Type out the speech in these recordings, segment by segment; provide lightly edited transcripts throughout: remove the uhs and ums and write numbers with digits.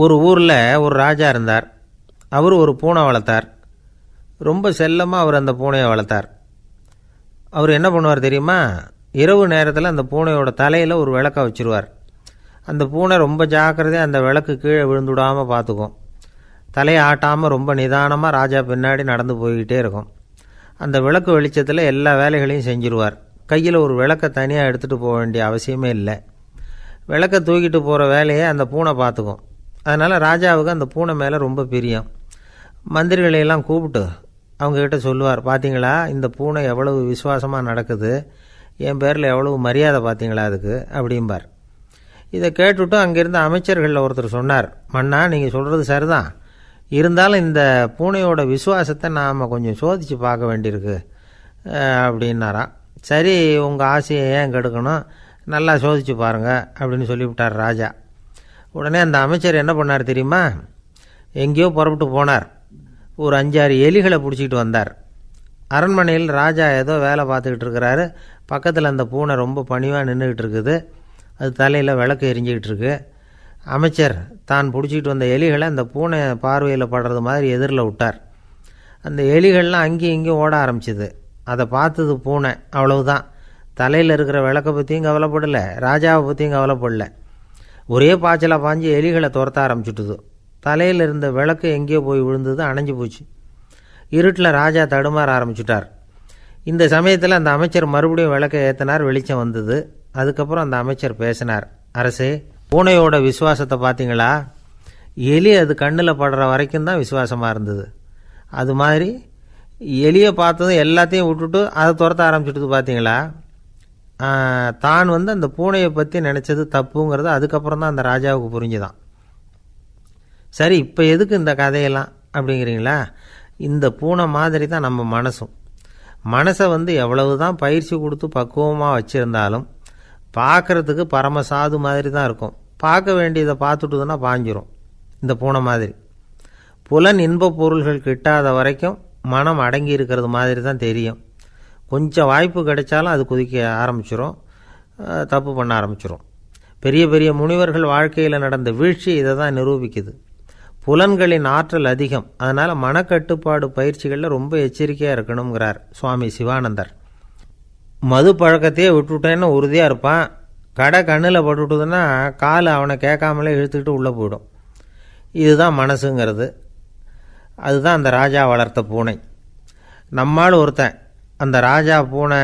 ஒரு ஊரில் ஒரு ராஜா இருந்தார். அவர் ஒரு பூனை வளர்த்தார். ரொம்ப செல்லமாக அவர் அந்த பூனையை வளர்த்தார். அவர் என்ன பண்ணுவார் தெரியுமா? இரவு நேரத்தில் அந்த பூனையோட தலையில் ஒரு விளக்கை வச்சுருவார். அந்த பூனை ரொம்ப ஜாக்கிரதையாக அந்த விளக்கு கீழே விழுந்துடாமல் பார்த்துக்கும். தலையை ஆட்டாமல் ரொம்ப நிதானமாக ராஜா பின்னாடி நடந்து போய்கிட்டே இருக்கும். அந்த விளக்கு வெளிச்சத்தில் எல்லா வேலைகளையும் செஞ்சுருவார். கையில் ஒரு விளக்கை தனியாக எடுத்துகிட்டு போக வேண்டிய அவசியமே இல்லை. விளக்கை தூக்கிட்டு போகிற வேலையை அந்த பூனை பார்த்துக்கும். அதனால் ராஜாவுக்கு அந்த பூனை மேலே ரொம்ப பிரியம். மந்திரிகளையெல்லாம் கூப்பிட்டு அவங்கக்கிட்ட சொல்லுவார், பார்த்தீங்களா இந்த பூனை எவ்வளவு விசுவாசமாக நடக்குது, என் பேரில் எவ்வளவு மரியாதை பார்த்தீங்களா அதுக்கு அப்படிம்பார். இதை கேட்டுவிட்டு அங்கேருந்து அமைச்சர்களில் ஒருத்தர் சொன்னார், மன்னா நீங்கள் சொல்கிறது சரிதான், இருந்தாலும் இந்த பூனையோட விசுவாசத்தை நாம் கொஞ்சம் சோதித்து பார்க்க வேண்டியிருக்கு அப்படின்னாராம். சரி, உங்கள் ஆசையை ஏன் கெடுக்கணும், நல்லா சோதித்து பாருங்கள் அப்படின்னு சொல்லிவிட்டார் ராஜா. உடனே அந்த அமைச்சர் என்ன பண்ணார் தெரியுமா? எங்கேயோ புறப்பட்டு போனார். ஒரு 5-6 எலிகளை பிடிச்சிக்கிட்டு வந்தார். அரண்மனையில் ராஜா ஏதோ வேலை பார்த்துக்கிட்டு இருக்கிறாரு. பக்கத்தில் அந்த பூனை ரொம்ப பணிவாக நின்றுக்கிட்டு இருக்குது. அது தலையில் விளக்கு எரிஞ்சிக்கிட்டு இருக்கு. அமைச்சர் தான் பிடிச்சிக்கிட்டு வந்த எலிகளை அந்த பூனை பார்வையில் படுறது மாதிரி எதிரில் விட்டார். அந்த எலிகள்லாம் அங்கேயும் இங்கேயும் ஓட ஆரம்பிச்சிது. அதை பார்த்தது பூனை, அவ்வளவுதான். தலையில் இருக்கிற விளக்கை பற்றியும் கவலைப்படலை, ராஜாவை பற்றியும் கவலைப்படலை. ஒரே பாய்ச்சலாக பாஞ்சு எலிகளை துரத்த ஆரம்பிச்சுட்டுது. தலையில் இருந்த விளக்கு எங்கேயோ போய் விழுந்தது, அணைஞ்சு போச்சு. இருட்டில் ராஜா தடுமாற ஆரம்பிச்சுட்டார். இந்த சமயத்தில் அந்த அமைச்சர் மறுபடியும் விளக்கை ஏற்றினார். வெளிச்சம் வந்தது. அதுக்கப்புறம் அந்த அமைச்சர் பேசினார், அரசே, பூனையோட விசுவாசத்தை பார்த்தீங்களா? எலி அது கண்ணில் படுற வரைக்கும் தான் விசுவாசமாக இருந்தது. அது மாதிரி எலியை பார்த்ததும் எல்லாத்தையும் விட்டுட்டு அதை துரத்த ஆரம்பிச்சுட்டு பார்த்தீங்களா? தான் அந்த பூனையை பற்றி நினச்சது தப்புங்கிறது அதுக்கப்புறம் தான் அந்த ராஜாவுக்கு புரிஞ்சுதான். சரி, இப்போ எதுக்கு இந்த கதையெல்லாம் அப்படிங்கிறீங்களா? இந்த பூனை மாதிரி தான் நம்ம மனசும். மனசை எவ்வளவு தான் பயிற்சி கொடுத்து பக்குவமாக வச்சுருந்தாலும் பார்க்குறதுக்கு பரமசாது மாதிரி தான் இருக்கும். பார்க்க வேண்டியதை பார்த்துட்டுதுன்னா பாஞ்சிரும். இந்த பூனை மாதிரி புலன் இன்ப பொருள்கள் கிட்டாத வரைக்கும் மனம் அடங்கி இருக்கிறது மாதிரி தான் தெரியும். கொஞ்சம் வாய்ப்பு கிடைச்சாலும் அது குதிக்க ஆரம்பிச்சிடும், தப்பு பண்ண ஆரம்பிச்சிடும். பெரிய பெரிய முனிவர்கள் வாழ்க்கையில் நடந்த வீழ்ச்சி இதை தான் நிரூபிக்குது. புலன்களின் ஆற்றல் அதிகம். அதனால் மனக்கட்டுப்பாடு பயிற்சிகளில் ரொம்ப எச்சரிக்கையாக இருக்கணுங்கிறார் சுவாமி சிவானந்தர். மது பழக்கத்தையே விட்டுவிட்டேன்னு உறுதியாக இருப்பான். கடை கண்ணில் பட்டுவிட்டதுன்னா கால் அவனை கேட்காமலே இழுத்துக்கிட்டு உள்ளே போயிடும். இதுதான் மனசுங்கிறது. அதுதான் அந்த ராஜா வளர்த்த பூனை. நம்மால் ஒருத்தன் அந்த ராஜா பூனை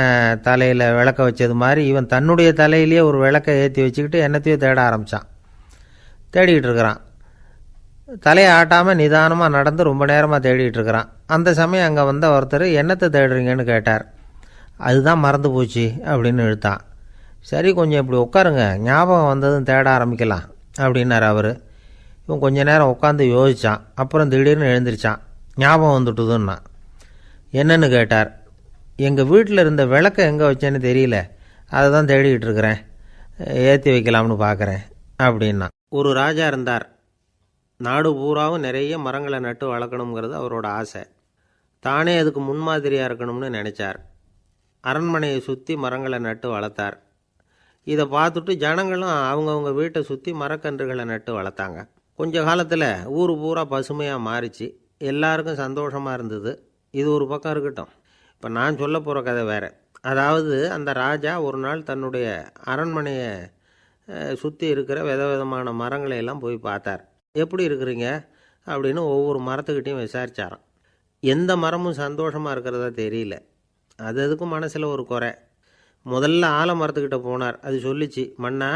தலையில் விளக்க வச்சது மாதிரி இவன் தன்னுடைய தலையிலேயே ஒரு விளக்கை ஏற்றி வச்சுக்கிட்டு என்னத்தையோ தேட ஆரம்பித்தான். தேடிக்கிட்டு இருக்கிறான். தலையை ஆட்டாமல் நிதானமாக நடந்து ரொம்ப நேரமாக தேடிகிட்டு இருக்கிறான். அந்த சமயம் அங்கே வந்த ஒருத்தர், என்னத்தை தேடுறீங்கன்னு கேட்டார். அதுதான் மறந்து போச்சு அப்படின்னு இழுத்தான். சரி, கொஞ்சம் இப்படி உட்காருங்க, ஞாபகம் வந்ததும் தேட ஆரம்பிக்கலாம் அப்படின்னார் அவர். இவன் கொஞ்ச நேரம் உட்காந்து யோசித்தான். அப்புறம் திடீர்னு எழுந்திரிச்சான். ஞாபகம் வந்துட்டுதுன்னா. என்னன்னு கேட்டார். எங்கள் வீட்டில் இருந்த விளக்கை எங்கே வச்சேன்னு தெரியல, அதை தான் தேடிக்கிட்டு இருக்கிறேன், ஏற்றி வைக்கலாம்னு பார்க்குறேன் அப்படின்னா. ஒரு ராஜா இருந்தார். நாடு பூராவும் நிறைய மரங்களை நட்டு வளர்க்கணுங்கிறது அவரோட ஆசை. தானே அதுக்கு முன்மாதிரியாக இருக்கணும்னு நினச்சார். அரண்மனையை சுற்றி மரங்களை நட்டு வளர்த்தார். இதை பார்த்துட்டு ஜனங்களும் அவங்கவுங்க வீட்டை சுற்றி மரக்கன்றுகளை நட்டு வளர்த்தாங்க. கொஞ்ச காலத்தில் ஊர் பூரா பசுமையாக மாறிச்சு. எல்லாருக்கும் சந்தோஷமாக இருந்தது. இது ஒரு பக்கம் இருக்கட்டும். இப்போ நான் சொல்ல போகிற கதை வேறு. அதாவது அந்த ராஜா ஒரு நாள் தன்னுடைய அரண்மனையை சுற்றி இருக்கிற விதவிதமான மரங்களை எல்லாம் போய் பார்த்தார். எப்படி இருக்கிறீங்க அப்படின்னு ஒவ்வொரு மரத்துக்கிட்டையும் விசாரித்தாராம். எந்த மரமும் சந்தோஷமாக இருக்கிறதா தெரியல. அதுக்கும் மனசில் ஒரு குறை. முதல்ல ஆலமரத்துக்கிட்ட போனார். அது சொல்லிச்சு, மண்ணா,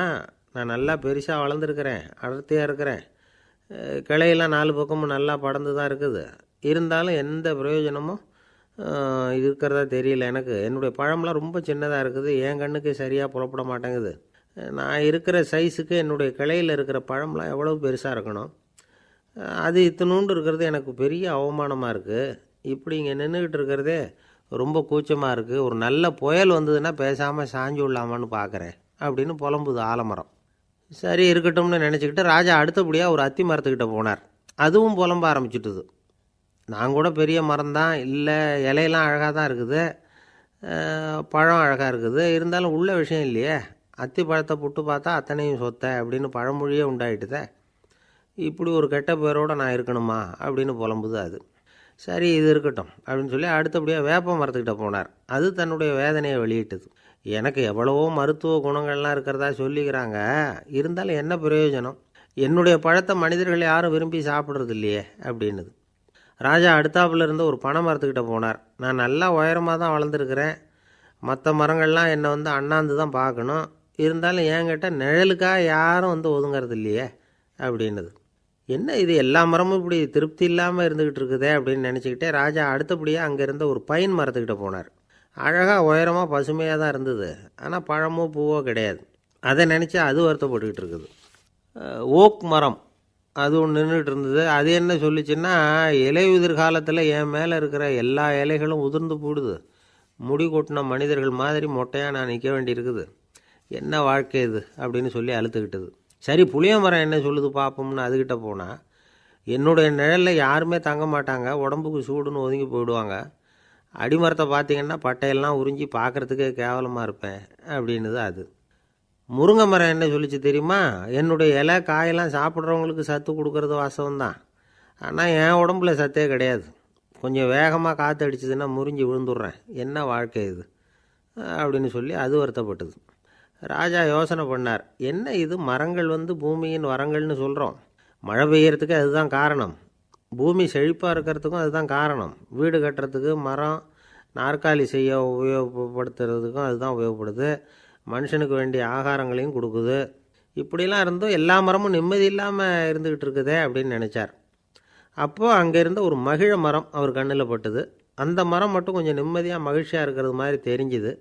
நான் நல்லா பெருசாக வளர்ந்துருக்கிறேன், அடர்த்தியாக இருக்கிறேன், கிளையெல்லாம் 4 பக்கமும் நல்லா படர்ந்து தான் இருக்குது, இருந்தாலும் எந்த பிரயோஜனமும் இருக்கிறதா தெரியல எனக்கு. என்னுடைய பழம்லாம் ரொம்ப சின்னதாக இருக்குது, என் கண்ணுக்கு சரியாக புலப்பட மாட்டேங்குது. நான் இருக்கிற சைஸுக்கு என்னுடைய கிளையில் இருக்கிற பழம்லாம் எவ்வளோ பெருசாக இருக்கணும், அது இத்தினூண்டு இருக்கிறது எனக்கு பெரிய அவமானமாக இருக்குது. இப்படி இங்கே நின்றுக்கிட்டு இருக்கிறதே ரொம்ப கூச்சமாக இருக்குது. ஒரு நல்ல புயல் வந்ததுன்னா பேசாமல் சாஞ்சு விடலாமான்னு பார்க்குறேன் அப்படின்னு புலம்புது ஆலமரம். சரி இருக்கட்டும்னு நினச்சிக்கிட்டு ராஜா அடுத்தபடியாக ஒரு அத்தி மரத்துக்கிட்ட போனார். அதுவும் புலம்ப ஆரம்பிச்சுட்டுது. நான் கூட பெரிய மரம் தான், இல்லை இலையெல்லாம் அழகாக தான் இருக்குது, பழம் அழகாக இருக்குது, இருந்தாலும் உள்ள விஷயம் இல்லையே, அத்தி பழத்தை புட்டு பார்த்தா அத்தனையும் சொத்தை அப்படின்னு பழமொழியே உண்டாயிட்டுதே. இப்படி ஒரு கெட்ட பேரோடு நான் இருக்கணுமா அப்படின்னு புலம்புது அது. சரி இது இருக்கட்டும் அப்படின்னு சொல்லி அடுத்தபடியாக வேப்ப மரத்துக்கிட்ட போனார். அது தன்னுடைய வேதனையை வெளியிட்டது. எனக்கு எவ்வளவோ மருத்துவ குணங்கள்லாம் இருக்கிறதா சொல்லிக்கிறாங்க, இருந்தாலும் என்ன பிரயோஜனம், என்னுடைய பழத்தை மனிதர்கள் யாரும் விரும்பி சாப்பிட்றது இல்லையே அப்படின்னுது. ராஜா அடுத்தாப்புல இருந்து ஒரு பனை மரத்துக்கிட்ட போனார். நான் நல்லா உயரமாக தான் வளர்ந்துருக்கிறேன், மற்ற மரங்கள்லாம் என்னை அண்ணாந்து தான் பார்க்கணும், இருந்தாலும் என்கிட்ட நிழலுக்காக யாரும் ஒதுங்கிறது இல்லையே அப்படின்னுது. என்ன இது எல்லா மரமும் இப்படி திருப்தி இல்லாமல் இருந்துக்கிட்டு இருக்குதே அப்படின்னு நினச்சிக்கிட்டே ராஜா அடுத்தபடியாக அங்கே இருந்த ஒரு பைன் மரத்துக்கிட்ட போனார். அழகாக உயரமாக பசுமையாக தான் இருந்தது, ஆனால் பழமோ பூவோ கிடையாது. அதை நினச்சி அது வருத்தப்பட்டுக்கிட்டு இருக்குது. ஓக் மரம் அது ஒன்று நின்றுட்டு இருந்தது. அது என்ன சொல்லிச்சுன்னா, இலையுதிர் காலத்தில் என் மேலே இருக்கிற எல்லா இலைகளும் உதிர்ந்து போடுது, முடி கொட்டின மனிதர்கள் மாதிரி மொட்டையாக நான் நிற்க வேண்டியிருக்குது, என்ன வாழ்க்கை இது அப்படின்னு சொல்லி அழுத்துக்கிட்டது. சரி புளிய மரம் என்ன சொல்லுது பார்ப்போம்னு அதுக்கிட்ட போனால், என்னுடைய நிழலில் யாருமே தங்க மாட்டாங்க, உடம்புக்கு சூடுன்னு ஒதுங்கி போயிடுவாங்க, அடிமரத்தை பார்த்திங்கன்னா பட்டையெல்லாம் உறிஞ்சி பார்க்குறதுக்கே கேவலமாக இருப்பேன் அப்படின்னுது அது. முருங்கை மரம் என்ன சொல்லிச்சு தெரியுமா, என்னுடைய இலை காயெல்லாம் சாப்பிட்றவங்களுக்கு சத்து கொடுக்கறது வாசவந்தான், ஆனால் என் உடம்புல சத்தே கிடையாது, கொஞ்சம் வேகமாக காற்று அடிச்சதுன்னா முறிஞ்சி விழுந்துடுறேன், என்ன வாழ்க்கை இது அப்படின்னு சொல்லி அது வருத்தப்பட்டது. ராஜா யோசனை பண்ணார், என்ன இது மரங்கள் பூமியின் வரங்கள்னு சொல்கிறோம், மழை பெய்யறதுக்கு அதுதான் காரணம், பூமி செழிப்பாக இருக்கிறதுக்கும் அதுதான் காரணம், வீடு கட்டுறதுக்கு மரம், நாற்காலி செய்ய உபயோகப்படுத்துறதுக்கும் அதுதான் உபயோகப்படுது, மனுஷனுக்கு வேண்டிய ஆகாரங்களையும் கொடுக்குது, இப்படிலாம் இருந்தும் எல்லா மரமும் நிம்மதி இல்லாமல் இருந்துக்கிட்டு இருக்குதே அப்படின்னு நினச்சார். அப்போது அங்கே இருந்த ஒரு மகிழ மரம் அவர் கண்ணில் பட்டுது. அந்த மரம் மட்டும் கொஞ்சம் நிம்மதியாக மகிழ்ச்சியாக இருக்கிறது மாதிரி தெரிஞ்சுது.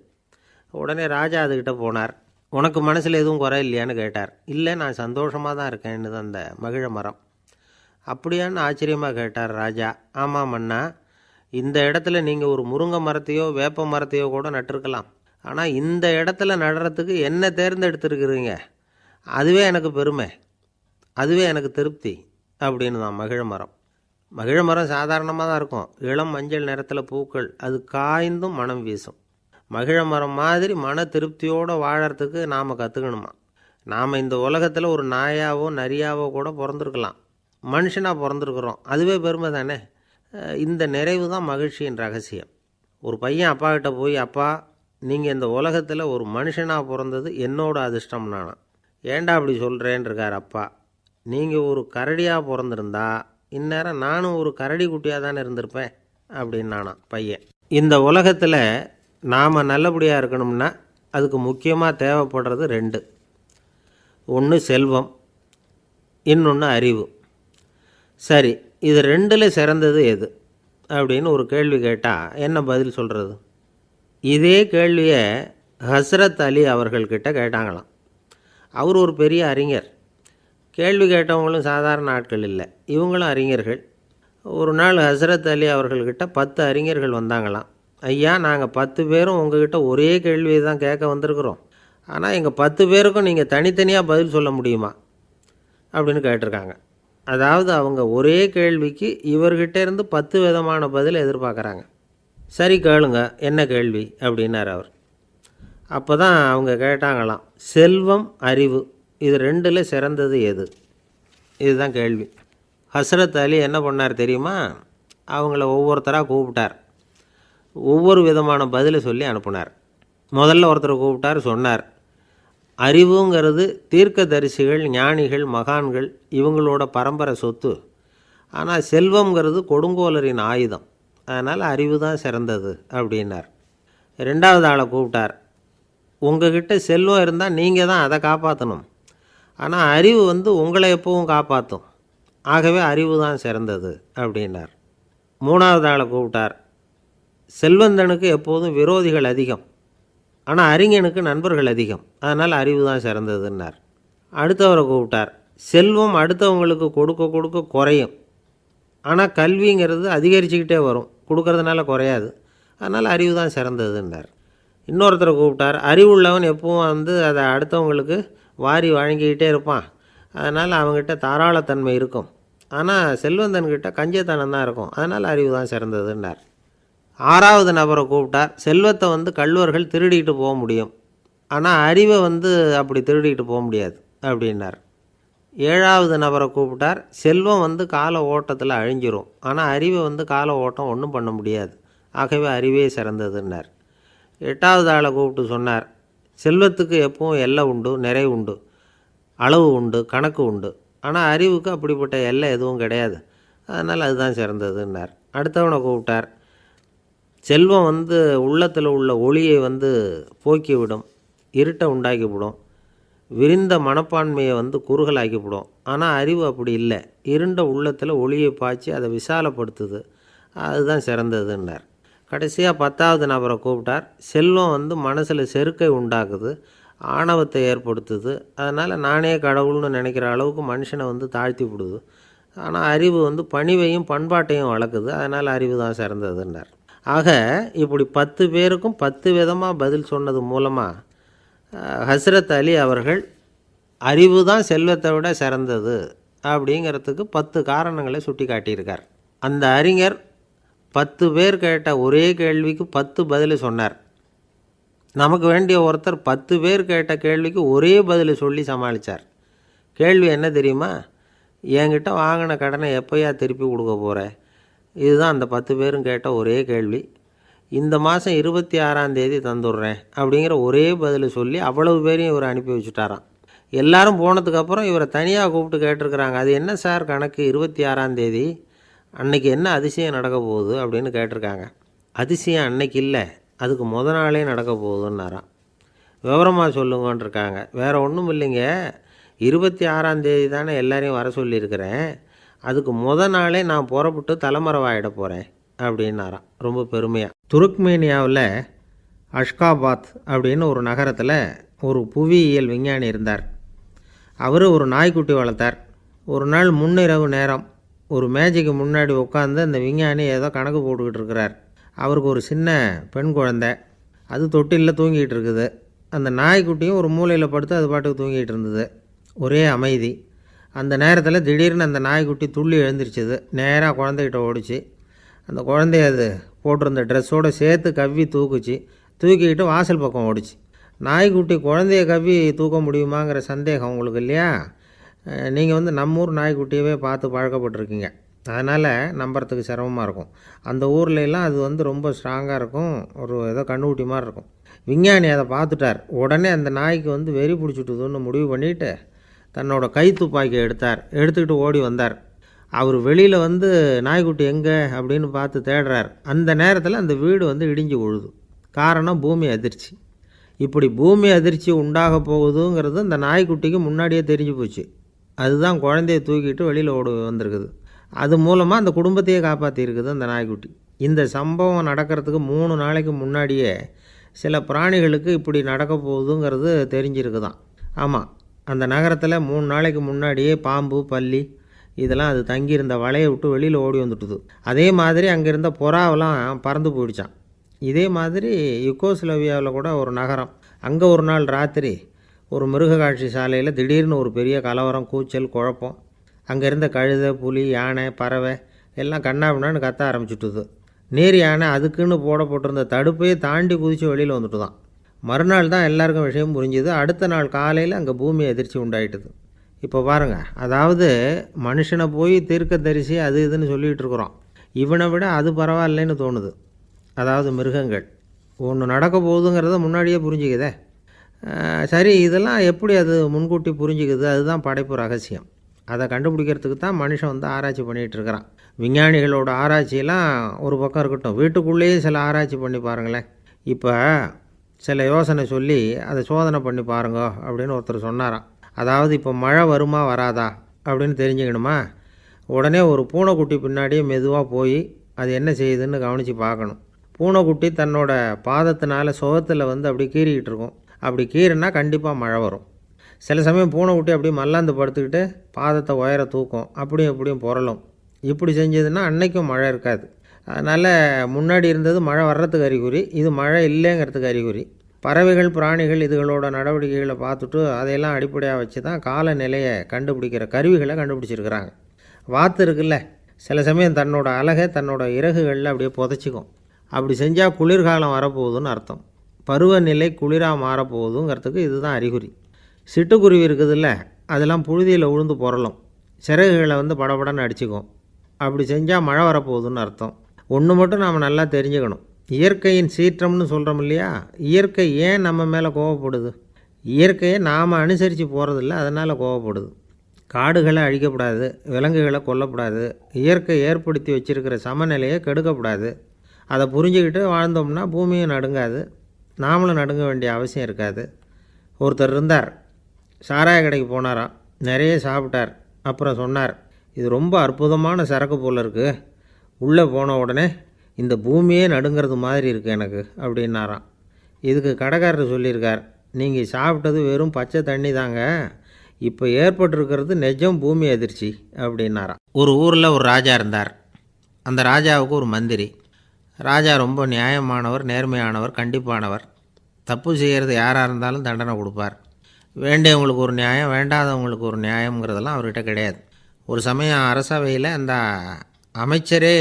உடனே ராஜா அதுக்கிட்ட போனார். உனக்கு மனசில் எதுவும் குறை இல்லையான்னு கேட்டார். இல்லை நான் சந்தோஷமாக தான் இருக்கேன்னு அந்த மகிழ மரம். அப்படியான்னு ஆச்சரியமாக கேட்டார் ராஜா. ஆமாம் மன்னா, இந்த இடத்துல நீங்கள் ஒரு முருங்கை மரத்தையோ வேப்ப மரத்தையோ கூட நட்டிருக்கலாம், ஆனால் இந்த இடத்துல நடுறதுக்கு என்ன தேர்ந்தெடுத்துருக்குறீங்க, அதுவே எனக்கு பெருமை, அதுவே எனக்கு திருப்தி அப்படின்னு தான் மகிழ மரம். மகிழ மரம் சாதாரணமாக தான் இருக்கும், இளம் மஞ்சள் நிறத்தில் பூக்கள், அது காய்ந்தும் மனம் வீசும். மகிழ மரம் மாதிரி மன திருப்தியோடு வாழறதுக்கு நாம் கற்றுக்கணுமா. நாம் இந்த உலகத்தில் ஒரு நாயாவோ நரியாவோ கூட பிறந்திருக்கலாம், மனுஷனாக பிறந்திருக்கிறோம், அதுவே பெருமை தானே. இந்த நிறைவு தான் மகிழ்ச்சியின் ரகசியம். ஒரு பையன் அப்பா கிட்ட போய், அப்பா நீங்கள் இந்த உலகத்தில் ஒரு மனுஷனாக பிறந்தது என்னோட அதிர்ஷ்டம் நானா. ஏண்டா அப்படி சொல்கிறேன்னு இருக்கார் அப்பா. நீங்கள் ஒரு கரடியாக பிறந்திருந்தா இந்நேரம் நானும் ஒரு கரடி குட்டியாக தானே இருந்திருப்பேன் அப்படின்னு நானா பையன். இந்த உலகத்தில் நாம் நல்லபடியாக இருக்கணும்னா அதுக்கு முக்கியமாக தேவைப்படுறது ரெண்டு, ஒன்று செல்வம், இன்னொன்று அறிவு. சரி, இது ரெண்டில் சிறந்தது எது அப்படின்னு ஒரு கேள்வி கேட்டால் என்ன பதில் சொல்கிறது? இதே கேள்வியை ஹஸ்ரத் அலி அவர்கள்கிட்ட கேட்டாங்களாம். அவர் ஒரு பெரிய அறிஞர். கேள்வி கேட்டவங்களும் சாதாரண ஆட்கள் இல்லை, இவங்களும் அறிஞர்கள். ஒரு நாள் ஹஸ்ரத் அலி அவர்கள்கிட்ட 10 அறிஞர்கள் வந்தாங்களாம். ஐயா, நாங்கள் 10 பேரும் உங்ககிட்ட ஒரே கேள்வியை தான் கேட்க வந்திருக்கிறோம், ஆனால் எங்கள் 10 பேருக்கும் நீங்கள் தனித்தனியாக பதில் சொல்ல முடியுமா அப்படின்னு கேட்டிருக்காங்க. அதாவது அவங்க ஒரே கேள்விக்கு இவர்கிட்ட இருந்து 10 விதமான பதில் எதிர்பார்க்குறாங்க. சரி கேளுங்க, என்ன கேள்வி அப்படின்னார் அவர். அப்போ தான் அவங்க கேட்டாங்களாம், செல்வம் அறிவு இது ரெண்டில் சிறந்தது எது, இதுதான் கேள்வி. ஹஸ்ரத் அலி என்ன பண்ணார் தெரியுமா, அவங்கள ஒவ்வொருத்தராக கூப்பிட்டார், ஒவ்வொரு விதமான பதிலை சொல்லி அனுப்புனார். முதல்ல ஒருத்தரை கூப்பிட்டார், சொன்னார், அறிவுங்கிறது தீர்க்கதரிசிகள், ஞானிகள், மகான்கள் இவங்களோட பரம்பரை சொத்து, ஆனால் செல்வங்கிறது கொடுங்கோலரின் ஆயுதம், அதனால் அறிவு தான் சிறந்தது அப்படின்னார். ரெண்டாவது ஆளை கூப்பிட்டார், உங்ககிட்ட செல்வம் இருந்தால் நீங்கள் தான் அதை காப்பாற்றணும், ஆனால் அறிவு உங்களை எப்பவும் காப்பாற்றும், ஆகவே அறிவு தான் சிறந்தது அப்படின்னார். மூணாவது ஆளை கூப்பிட்டார், செல்வந்தனுக்கு எப்போதும் விரோதிகள் அதிகம், ஆனால் அறிஞனுக்கு நண்பர்கள் அதிகம், அதனால் அறிவு தான் சிறந்ததுன்னார். அடுத்தவரை கூப்பிட்டார், செல்வம் அடுத்தவங்களுக்கு கொடுக்க கொடுக்க குறையும், ஆனால் கல்விங்கிறது அதிகரிச்சுக்கிட்டே வரும், கொடுக்கறதுனால குறையாது, அதனால் அறிவு தான் சிறந்ததுன்னார். இன்னொருத்தரை கூப்பிட்டார், அறிவுள்ளவன் எப்பவும் அதை அடுத்தவங்களுக்கு வாரி வழங்கிக்கிட்டே இருப்பான், அதனால் அவங்ககிட்ட தாராளத்தன்மை இருக்கும், ஆனால் செல்வந்தன்கிட்ட கஞ்சத்தனம் தான் இருக்கும், அதனால் அறிவு தான் சிறந்ததுன்னார். ஆறாவது நபரை கூப்பிட்டார், செல்வத்தை கள்வர்கள் திருடிட்டு போக முடியும், ஆனால் அறிவை அப்படி திருடிட்டு போக முடியாது அப்படின்னார். 7வது நபரை கூப்பிட்டார். செல்வம் வந்து கால ஓட்டத்தில் அழிஞ்சிரும், ஆனால் அறிவை வந்து கால ஓட்டம் ஒன்றும் பண்ண முடியாது, ஆகவே அறிவே சிறந்ததுன்னார். 8வது ஆளை கூப்பிட்டு சொன்னார், செல்வத்துக்கு எப்பவும் எல்லை உண்டு, நிறை உண்டு, அளவு உண்டு, கணக்கு உண்டு, ஆனால் அறிவுக்கு அப்படிப்பட்ட எல்லை எதுவும் கிடையாது, அதனால் அதுதான் சிறந்ததுன்னார். அடுத்தவனை கூப்பிட்டார். செல்வம் வந்து உள்ளத்தில் உள்ள ஒளியை வந்து போக்கிவிடும், இருட்டை உண்டாக்கிவிடும், விரிந்த மனப்பான்மையை வந்து குறுகலாக்கிவிடும். ஆனால் அறிவு அப்படி இல்லை, இருண்ட உள்ளத்தில் ஒளியை பாய்ச்சி அதை விசாலப்படுத்துது, அதுதான் சிறந்ததுன்னார். கடைசியாக 10வது நபரை கூப்பிட்டார். செல்வம் வந்து மனசில் செருக்கை உண்டாக்குது, ஆணவத்தை ஏற்படுத்துது, அதனால் நானே கடவுள்னு நினைக்கிற அளவுக்கு மனுஷனை வந்து தாழ்த்தி விடுது, ஆனால் அறிவு வந்து பணிவையும் பண்பாட்டையும் வளர்க்குது, அதனால் அறிவு தான் சிறந்ததுன்னார். ஆக இப்படி 10 பேருக்கும் 10 விதமாக பதில் சொன்னது மூலமாக ஹஸ்ரத் அலி அவர்கள் அறிவு தான் செல்வத்தை விட சிறந்தது அப்படிங்கிறதுக்கு 10 காரணங்களை சுட்டி காட்டியிருக்கார். அந்த அறிஞர் 10 பேர் கேட்ட ஒரே கேள்விக்கு 10 பதில் சொன்னார். நமக்கு வேண்டிய ஒருத்தர் 10 பேர் கேட்ட கேள்விக்கு ஒரே பதில் சொல்லி சமாளித்தார். கேள்வி என்ன தெரியுமா? என்கிட்ட வாங்கின கடனை எப்போயா திருப்பி கொடுக்க போகிற? இதுதான் அந்த 10 பேரும் கேட்ட ஒரே கேள்வி. இந்த மாதம் 26ஆம் தேதி தந்துடுறேன் அப்படிங்கிற ஒரே பதில் சொல்லி அவ்வளவு பேரையும் இவர் அனுப்பி வச்சுட்டாராம். எல்லாரும் போனதுக்கப்புறம் இவரை தனியாக கூப்பிட்டு கேட்டிருக்கிறாங்க, அது என்ன சார் கணக்கு 26ஆம் தேதி, அன்னைக்கு என்ன அதிசயம் நடக்க போகுது அப்படின்னு கேட்டிருக்காங்க. அதிசயம் அன்னைக்கு இல்லை, அதுக்கு நாளே நடக்க போகுதுன்னாராம். விவரமாக சொல்லுங்கன்னு இருக்காங்க. வேறு ஒன்றும் இல்லைங்க, 26ஆம் தேதி தானே எல்லாரையும் வர சொல்லியிருக்கிறேன், அதுக்கு நாளே நான் புறப்பட்டு தலைமறைவாயிட போகிறேன் அப்படின்னாராம் ரொம்ப பெருமையாக. துருக்மேனியாவில் அஷ்காபாத் அப்படின்னு ஒரு நகரத்தில் ஒரு புவியியல் விஞ்ஞானி இருந்தார். அவர் ஒரு நாய்க்குட்டி வளர்த்தார். ஒரு நாள் முன்னிரவு நேரம் ஒரு மேஜைக்கு முன்னாடி உட்காந்து அந்த விஞ்ஞானி ஏதோ கணக்கு போட்டுக்கிட்டு இருக்கிறார். அவருக்கு ஒரு சின்ன பெண் குழந்தை, அது தொட்டிலில் தூங்கிட்டு இருக்குது. அந்த நாய்க்குட்டியும் ஒரு மூலையில் படுத்து அது பாட்டுக்கு தூங்கிட்டு இருந்தது. ஒரே அமைதி. அந்த நேரத்தில் திடீர்னு அந்த நாய்க்குட்டி துள்ளி எழுந்திரிச்சிது, நேராக குழந்தைகிட்ட ஓடிச்சு. அந்த குழந்தைய அது போட்டிருந்த ட்ரெஸ்ஸோடு சேர்த்து கவ்வி தூக்குச்சு, தூக்கிக்கிட்டு வாசல் பக்கம் ஓடிச்சு. நாய்க்குட்டி குழந்தைய கவ்வி தூக்க முடியுமாங்கிற சந்தேகம் உங்களுக்கு இல்லையா? நீங்கள் வந்து நம்ம ஊர் நாய்க்குட்டியவே பார்த்து பழக்கப்பட்டிருக்கீங்க, அதனால் நம்புறதுக்கு சிரமமாக இருக்கும். அந்த ஊர்லெலாம் அது வந்து ரொம்ப ஸ்ட்ராங்காக இருக்கும், ஒரு ஏதோ கண்ணுக்குட்டி மாதிரி இருக்கும். விஞ்ஞானி அதை பார்த்துட்டார். உடனே அந்த நாய்க்கு வந்து வெறி பிடிச்சிட்டுதுன்னு முடிவு பண்ணிவிட்டு தன்னோட கை துப்பாக்கியை எடுத்துக்கிட்டு ஓடி வந்தார். அவர் வெளியில் வந்து நாய்க்குட்டி எங்கே அப்படின்னு பார்த்து தேடுறார். அந்த நேரத்தில் அந்த வீடு வந்து இடிஞ்சு விழுது. காரணம் பூமி அதிர்ச்சி. இப்படி பூமி அதிர்ச்சி உண்டாக போகுதுங்கிறது அந்த நாய்க்குட்டிக்கு முன்னாடியே தெரிஞ்சு போச்சு. அதுதான் குழந்தைய தூக்கிட்டு வெளியில் ஓடி வந்திருக்குது. அது மூலமாக அந்த குடும்பத்தையே காப்பாற்றிருக்குது அந்த நாய்க்குட்டி. இந்த சம்பவம் நடக்கிறதுக்கு 3 நாளைக்கு முன்னாடியே சில பிராணிகளுக்கு இப்படி நடக்க போகுதுங்கிறது தெரிஞ்சிருக்குதான். ஆமாம், அந்த நகரத்தில் 3 நாளைக்கு முன்னாடியே பாம்பு, பல்லி இதெல்லாம் அது தங்கியிருந்த வலையை விட்டு வெளியில் ஓடி வந்துட்டுது. அதே மாதிரி அங்கே இருந்த புறாவெல்லாம் பறந்து போயிடுச்சான். இதே மாதிரி யுகோஸ்லோவியாவில் கூட ஒரு நகரம், அங்கே ஒரு நாள் ராத்திரி ஒரு மிருக காட்சி சாலையில் திடீர்னு ஒரு பெரிய கலவரம், கூச்சல், குழப்பம். அங்கே இருந்த கழுதை, புலி, யானை, பறவை எல்லாம் கண்ணாபின்னான்னு கத்த ஆரம்பிச்சுட்டுது. நீர் யானை அதுக்குன்னு போடப்பட்டிருந்த தடுப்பையே தாண்டி குதித்து வெளியில் வந்துட்டு தான். மறுநாள் தான் எல்லாருக்கும் விஷயம் புரிஞ்சுது. அடுத்த நாள் காலையில் அங்கே பூமி அதிர்ச்சி உண்டாயிட்டுது. இப்போ பாருங்கள், அதாவது மனுஷனை போய் தீர்க்கதரிசி அது இதுன்னு சொல்லிகிட்டு இருக்கிறோம், இவனை விட அது பரவாயில்லைன்னு தோணுது. அதாவது மிருகங்கள் ஒன்று நடக்க போகுதுங்கிறத முன்னாடியே புரிஞ்சுக்குதே. சரி, இதெல்லாம் எப்படி அது முன்கூட்டி புரிஞ்சுக்குது? அதுதான் படைப்பு ரகசியம். அதை கண்டுபிடிக்கிறதுக்கு தான் மனுஷன் வந்து ஆராய்ச்சி பண்ணிகிட்டு இருக்கிறான். விஞ்ஞானிகளோட ஆராய்ச்சியெல்லாம் ஒரு பக்கம் இருக்கட்டும், வீட்டுக்குள்ளேயே சில ஆராய்ச்சி பண்ணி பாருங்களேன். இப்போ சில யோசனை சொல்லி அதை சோதனை பண்ணி பாருங்க அப்படின்னு ஒருத்தர் சொன்னாராம். அதாவது இப்போ மழை வருமா வராதா அப்படின்னு தெரிஞ்சுக்கணுமா, உடனே ஒரு பூனைக்குட்டி பின்னாடியே மெதுவாக போய் அது என்ன செய்யுதுன்னு கவனித்து பார்க்கணும். பூனைக்குட்டி தன்னோட பாதத்தினால சுகத்தில் வந்து அப்படி கீறிக்கிட்டு இருக்கும். அப்படி கீறினா கண்டிப்பாக மழை வரும். சில சமயம் பூனைக்குட்டி அப்படி மல்லாந்து படுத்துக்கிட்டு பாதத்தை உயர தூக்கும், அப்படியும் எப்படியும் புரளும். இப்படி செஞ்சதுன்னா அன்னைக்கும் மழை இருக்காது. அதனால் முன்னாடி இருந்தது மழை வர்றதுக்கு அறிகுறி, இது மழை இல்லைங்கிறதுக்கு அறிகுறி. பறவைகள், பிராணிகள் இதுகளோட நடவடிக்கைகளை பார்த்துட்டு அதையெல்லாம் அடிப்படையாக வச்சு தான் காலநிலையை கண்டுபிடிக்கிற கருவிகளை கண்டுபிடிச்சிருக்கிறாங்க. வாத்து இருக்குல்ல, சில சமயம் தன்னோட அழகை தன்னோட இறகுகளில் அப்படியே புதைச்சிக்கும். அப்படி செஞ்சால் குளிர்காலம் வரப்போகுதுன்னு அர்த்தம். பருவநிலை குளிராக மாறப்போகுதுங்கிறதுக்கு இதுதான் அறிகுறி. சிட்டுக்குருவி இருக்குதுல்ல, அதெல்லாம் புழுதியில் உழுந்து புரளும், சிறகுகளை வந்து படபடன்னு அடிச்சுக்கும். அப்படி செஞ்சால் மழை வரப்போகுதுன்னு அர்த்தம். ஒன்று மட்டும் நாம் நல்லா தெரிஞ்சுக்கணும், இயற்கையின் சீற்றம்னு சொல்கிறோம் இல்லையா, இயற்கை ஏன் நம்ம மேலே கோவப்படுது? இயற்கையை நாம் அனுசரித்து போகிறதில்ல, அதனால் கோவப்படுது. காடுகளை அழிக்கப்படாது, விலங்குகளை கொல்லக்கூடாது, இயற்கை ஏற்படுத்தி வச்சுருக்கிற சமநிலையை கெடுக்கக்கூடாது. அதை புரிஞ்சுக்கிட்டு வாழ்ந்தோம்னா பூமியும் நடுங்காது, நாமளும் நடுங்க வேண்டிய அவசியம் இருக்காது. ஒருத்தர் இருந்தார், சாராய கடைக்கு போனாராம், நிறைய சாப்பிட்டார். அப்புறம் சொன்னார், இது ரொம்ப அற்புதமான சரக்கு போல் இருக்குது, உள்ளே போன உடனே இந்த பூமியே நடுங்கிறது மாதிரி இருக்குது எனக்கு அப்படின்னாராம். இதுக்கு கடைக்காரர் சொல்லியிருக்கார், நீங்கள் சாப்பிட்டது வெறும் பச்சை தண்ணி தாங்க, இப்போ ஏற்பட்டிருக்கிறது நிஜம் பூமி அதிர்ச்சி அப்படின்னாராம். ஒரு ஊரில் ஒரு ராஜா இருந்தார். அந்த ராஜாவுக்கு ஒரு மந்திரி. ராஜா ரொம்ப நியாயமானவர், நேர்மையானவர், கண்டிப்பானவர். தப்பு செய்கிறது யாராக இருந்தாலும் தண்டனை கொடுப்பார். வேண்டியவங்களுக்கு ஒரு நியாயம், வேண்டாதவங்களுக்கு ஒரு நியாயங்கிறதெல்லாம் அவர்கிட்ட கிடையாது. ஒரு சமயம் அரசவையில் அந்த அமைச்சரே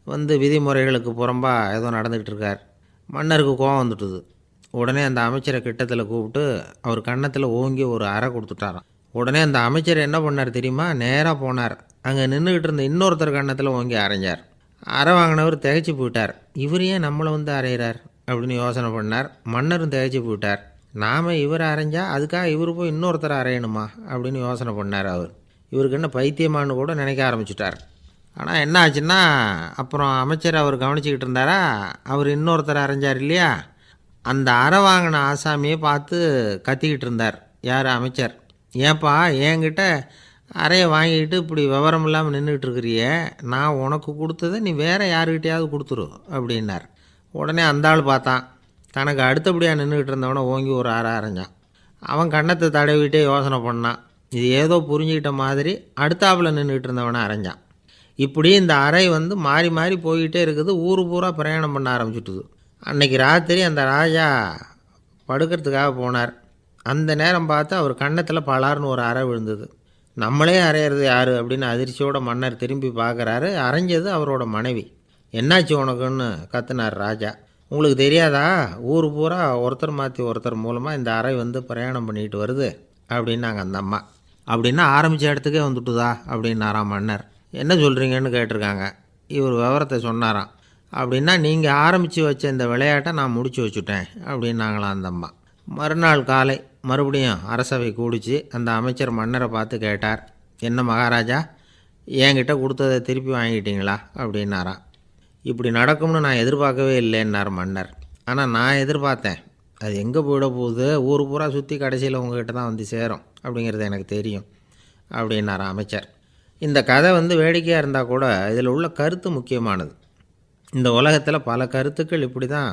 வந்து விதிமுறைகளுக்கு புறம்பாக ஏதோ நடந்துக்கிட்டு இருக்கார். மன்னருக்கு கோபம் வந்துட்டுது. உடனே அந்த அமைச்சரை கிட்டத்தில் கூப்பிட்டு அவர் கன்னத்தில் ஓங்கி ஒரு அறை கொடுத்துட்டாராம். உடனே அந்த அமைச்சர் என்ன பண்ணார் தெரியுமா, நேராக போனார், அங்கே நின்றுக்கிட்டு இருந்த இன்னொருத்தர் கன்னத்தில் ஓங்கி அரைஞ்சார். அறை வாங்கினவர் திகைச்சு போயிட்டார். இவர் ஏன் நம்மளை வந்து அரைகிறார் அப்படின்னு யோசனை பண்ணார். மன்னரும் திகைச்சு போயிட்டார். நாம் இவரை அரைஞ்சால் அதுக்காக இவர் போய் இன்னொருத்தரை அரையணுமா அப்படின்னு யோசனை பண்ணார். இவருக்கு என்ன பைத்தியமானு கூட நினைக்க ஆரம்பிச்சிட்டார். ஆனால் என்ன ஆச்சுன்னா, அப்புறம் அமைச்சர் அவர் கவனிச்சிக்கிட்டு இருந்தாரா, அவர் இன்னொருத்தரை அரைஞ்சார் இல்லையா, அந்த அறை வாங்கின ஆசாமியை பார்த்து கத்திக்கிட்டு இருந்தார். யார்? அமைச்சர். ஏன்பா என்கிட்ட அறையை வாங்கிக்கிட்டு இப்படி விவரம் இல்லாமல் நின்றுக்கிட்டு இருக்கிறியே, நான் உனக்கு கொடுத்ததை நீ வேறு யாருக்கிட்டையாவது கொடுத்துரு அப்படின்னார். உடனே அந்த ஆள் பார்த்தான், தனக்கு அடுத்தபடியாக நின்றுக்கிட்டு இருந்தவனை ஓங்கி ஒரு அறை அரைஞ்சான். அவன் கன்னத்தை தடவிட்டே யோசனை பண்ணான். இது ஏதோ புரிஞ்சுக்கிட்ட மாதிரி அடுத்தாப்பில் நின்றுக்கிட்டு இருந்தவனை அரைஞ்சான். இப்படி இந்த அறை வந்து மாறி மாறி போய்கிட்டே இருக்குது. ஊர் பூரா பிரயாணம் பண்ண ஆரம்பிச்சுட்டுது. அன்றைக்கி ராத்திரி அந்த ராஜா படுக்கிறதுக்காக போனார். அந்த நேரம் பார்த்து அவர் கன்னத்தில் பலார்னு ஒரு அறை விழுந்தது. நம்மளே அரையிறது யார் அப்படின்னு அதிர்ச்சியோட மன்னர் திரும்பி பார்க்குறாரு. அரைஞ்சது அவரோட மனைவி. என்னாச்சு உனக்குன்னு கத்துனார் ராஜா. உங்களுக்கு தெரியாதா, ஊர் பூரா ஒருத்தர் மாற்றி ஒருத்தர் மூலமாக இந்த அறை வந்து பிரயாணம் பண்ணிட்டு வருது அப்படின்னாங்க அந்த அம்மா. அப்படின்னா ஆரம்பித்த இடத்துக்கே வந்துட்டுதா அப்படின்னாராம் மன்னர். என்ன சொல்கிறீங்கன்னு கேட்டிருக்காங்க. இவர் விவரத்தை சொன்னாராம். அப்படின்னா நீங்கள் ஆரம்பித்து வச்ச இந்த விளையாட்டை நான் முடிச்சு வச்சுட்டேன் அப்படின்னாங்களாம் அந்த அம்மா. மறுநாள் காலை மறுபடியும் அரசவை கூடிச்சு. அந்த அமைச்சர் மன்னரை பார்த்து கேட்டார், என்ன மகாராஜா, என்கிட்ட கொடுத்ததை திருப்பி வாங்கிட்டீங்களா அப்படின்னாராம். இப்படி நடக்கும்னு நான் எதிர்பார்க்கவே இல்லைன்னார் மன்னர். ஆனால் நான் எதிர்பார்த்தேன். அது எங்கே போயிட போகுது, ஊர் பூரா சுற்றி கடைசியில் உங்ககிட்ட தான் வந்து சேரும் அப்படிங்கிறது எனக்கு தெரியும் அப்படின்னாராம் அமைச்சர். இந்த கதை வந்து வேடிக்கையாக இருந்தால் கூட இதில் உள்ள கருத்து முக்கியமானது. இந்த உலகத்தில் பல கருத்துக்கள் இப்படி தான்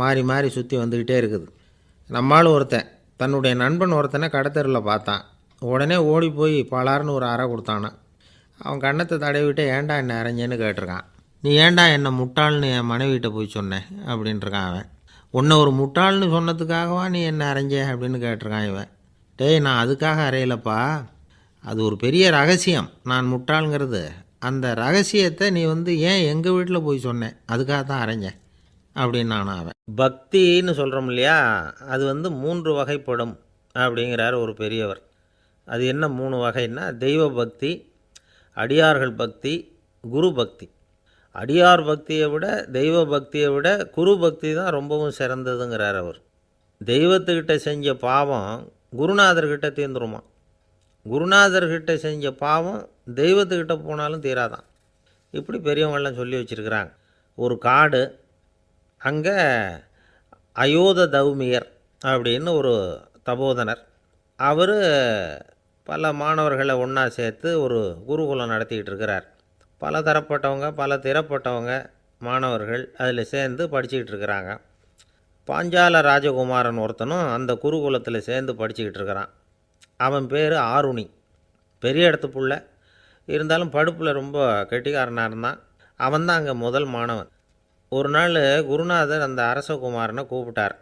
மாறி மாறி சுற்றி வந்துக்கிட்டே இருக்குது. நம்மால் ஒருத்தன் தன்னுடைய நண்பன் ஒருத்தனை கடத்தெருவில் பார்த்தான். உடனே ஓடி போய் பலார்னு ஒரு அறை கொடுத்தானா. அவன் கன்னத்தை தடவிட்டு ஏன்டா என்ன அரைஞ்சேன்னு கேட்டிருக்கான். நீ ஏன்டா என்னை முட்டாள்னு என் மனைவிட்ட போய் சொன்னேன் அப்படின்ட்டுருக்கான் அவன். உன்னை ஒரு முட்டாள்னு சொன்னதுக்காகவா நீ என்ன அரைஞ்ச அப்படின்னு கேட்டிருக்கான் இவன். டேய், நான் அதுக்காக அறையலப்பா, அது ஒரு பெரிய ரகசியம் நான் முட்டாளுங்கிறது. அந்த ரகசியத்தை நீ வந்து ஏன் எங்கள் வீட்டில் போய் சொன்னேன், அதுக்காக தான் அரைஞ்சேன் அப்படின்னு நான் அவன். பக்தின்னு சொல்கிறோம் இல்லையா, அது வந்து 3 வகைப்படும் அப்படிங்கிறார் ஒரு பெரியவர். அது என்ன 3 வகைன்னா, தெய்வ பக்தி, அடியார்கள் பக்தி, குரு பக்தி. அடியார் பக்தியை விட தெய்வ பக்தியை விட குரு பக்தி தான் ரொம்பவும் சிறந்ததுங்கிறார் அவர். தெய்வத்துக்கிட்ட செஞ்ச பாவம் குருநாதர்கிட்ட தீர்ந்துருமா, குருநாதர்கிட்ட செஞ்ச பாவம் தெய்வத்துக்கிட்ட போனாலும் தீராதான். இப்படி பெரியவங்கள்லாம் சொல்லி வச்சுருக்கிறாங்க. ஒரு காடு, அங்கே அயோத தௌமியர் அப்படின்னு ஒரு தபோதனர். அவர் பல மாணவர்களை ஒன்றா சேர்த்து ஒரு குருகுலம் நடத்திக்கிட்டு இருக்கிறார். பல தரப்பட்டவங்க பல திறப்பட்டவங்க மாணவர்கள் அதில் சேர்ந்து படிச்சுக்கிட்டு இருக்கிறாங்க. பாஞ்சால ராஜகுமாரன் ஒருத்தனும் அந்த குருகுலத்தில் சேர்ந்து படிச்சுக்கிட்டு இருக்கிறான். அவன் பேர் ஆருணி. பெரிய இடத்து புள்ள, இருந்தாலும் படுப்பில் ரொம்ப கெட்டிக்காரனாக இருந்தான். அவன் தான் அங்கே முதல் மாணவன். ஒரு நாள் குருநாதர் அந்த அரசகுமாரனை கூப்பிட்டார்.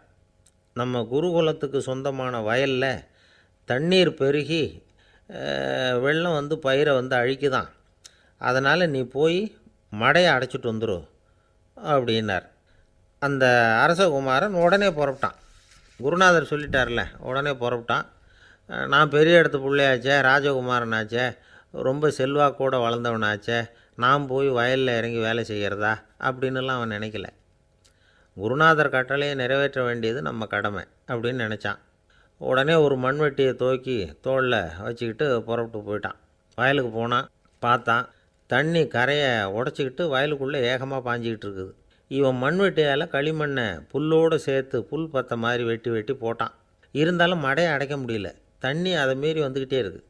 நம்ம குருகுலத்துக்கு சொந்தமான வயலில் தண்ணீர் பெருகி வெள்ளம் வந்து பயிரை வந்து அழிக்குதான், அதனால் நீ போய் மடையை அடைச்சிட்டு வந்துரு அப்படின்னார். அந்த அரசகுமாரன் உடனே புறப்பட்டான். குருநாதர் சொல்லிட்டார்ல, உடனே புறப்பட்டான். நான் பெரிய இடத்து பிள்ளையாச்சே, ராஜகுமாரனாச்சே, ரொம்ப செல்வாக்கூட வளர்ந்தவனாச்சே, நான் போய் வயலில் இறங்கி வேலை செய்கிறதா அப்படின்னுலாம் அவன் நினைக்கல. குருநாதர் கட்டளையை நிறைவேற்ற வேண்டியது நம்ம கடமை அப்படின்னு நினச்சான். உடனே ஒரு மண்வெட்டியை தூக்கி தோளில் வச்சுக்கிட்டு புறப்பட்டு போயிட்டான். வயலுக்கு போனான். பார்த்தான், தண்ணி கரையை உடச்சிக்கிட்டு வயலுக்குள்ளே ஏகமாக பாஞ்சிக்கிட்டு இருக்குது. இவன் மண்வெட்டியால் களிமண்ணை புல்லோடு சேர்த்து புல் பற்ற மாதிரி வெட்டி வெட்டி போட்டான். இருந்தாலும் மடையை அடைக்க முடியல. தண்ணி அதை மீறி வந்துக்கிட்டே இருக்குது.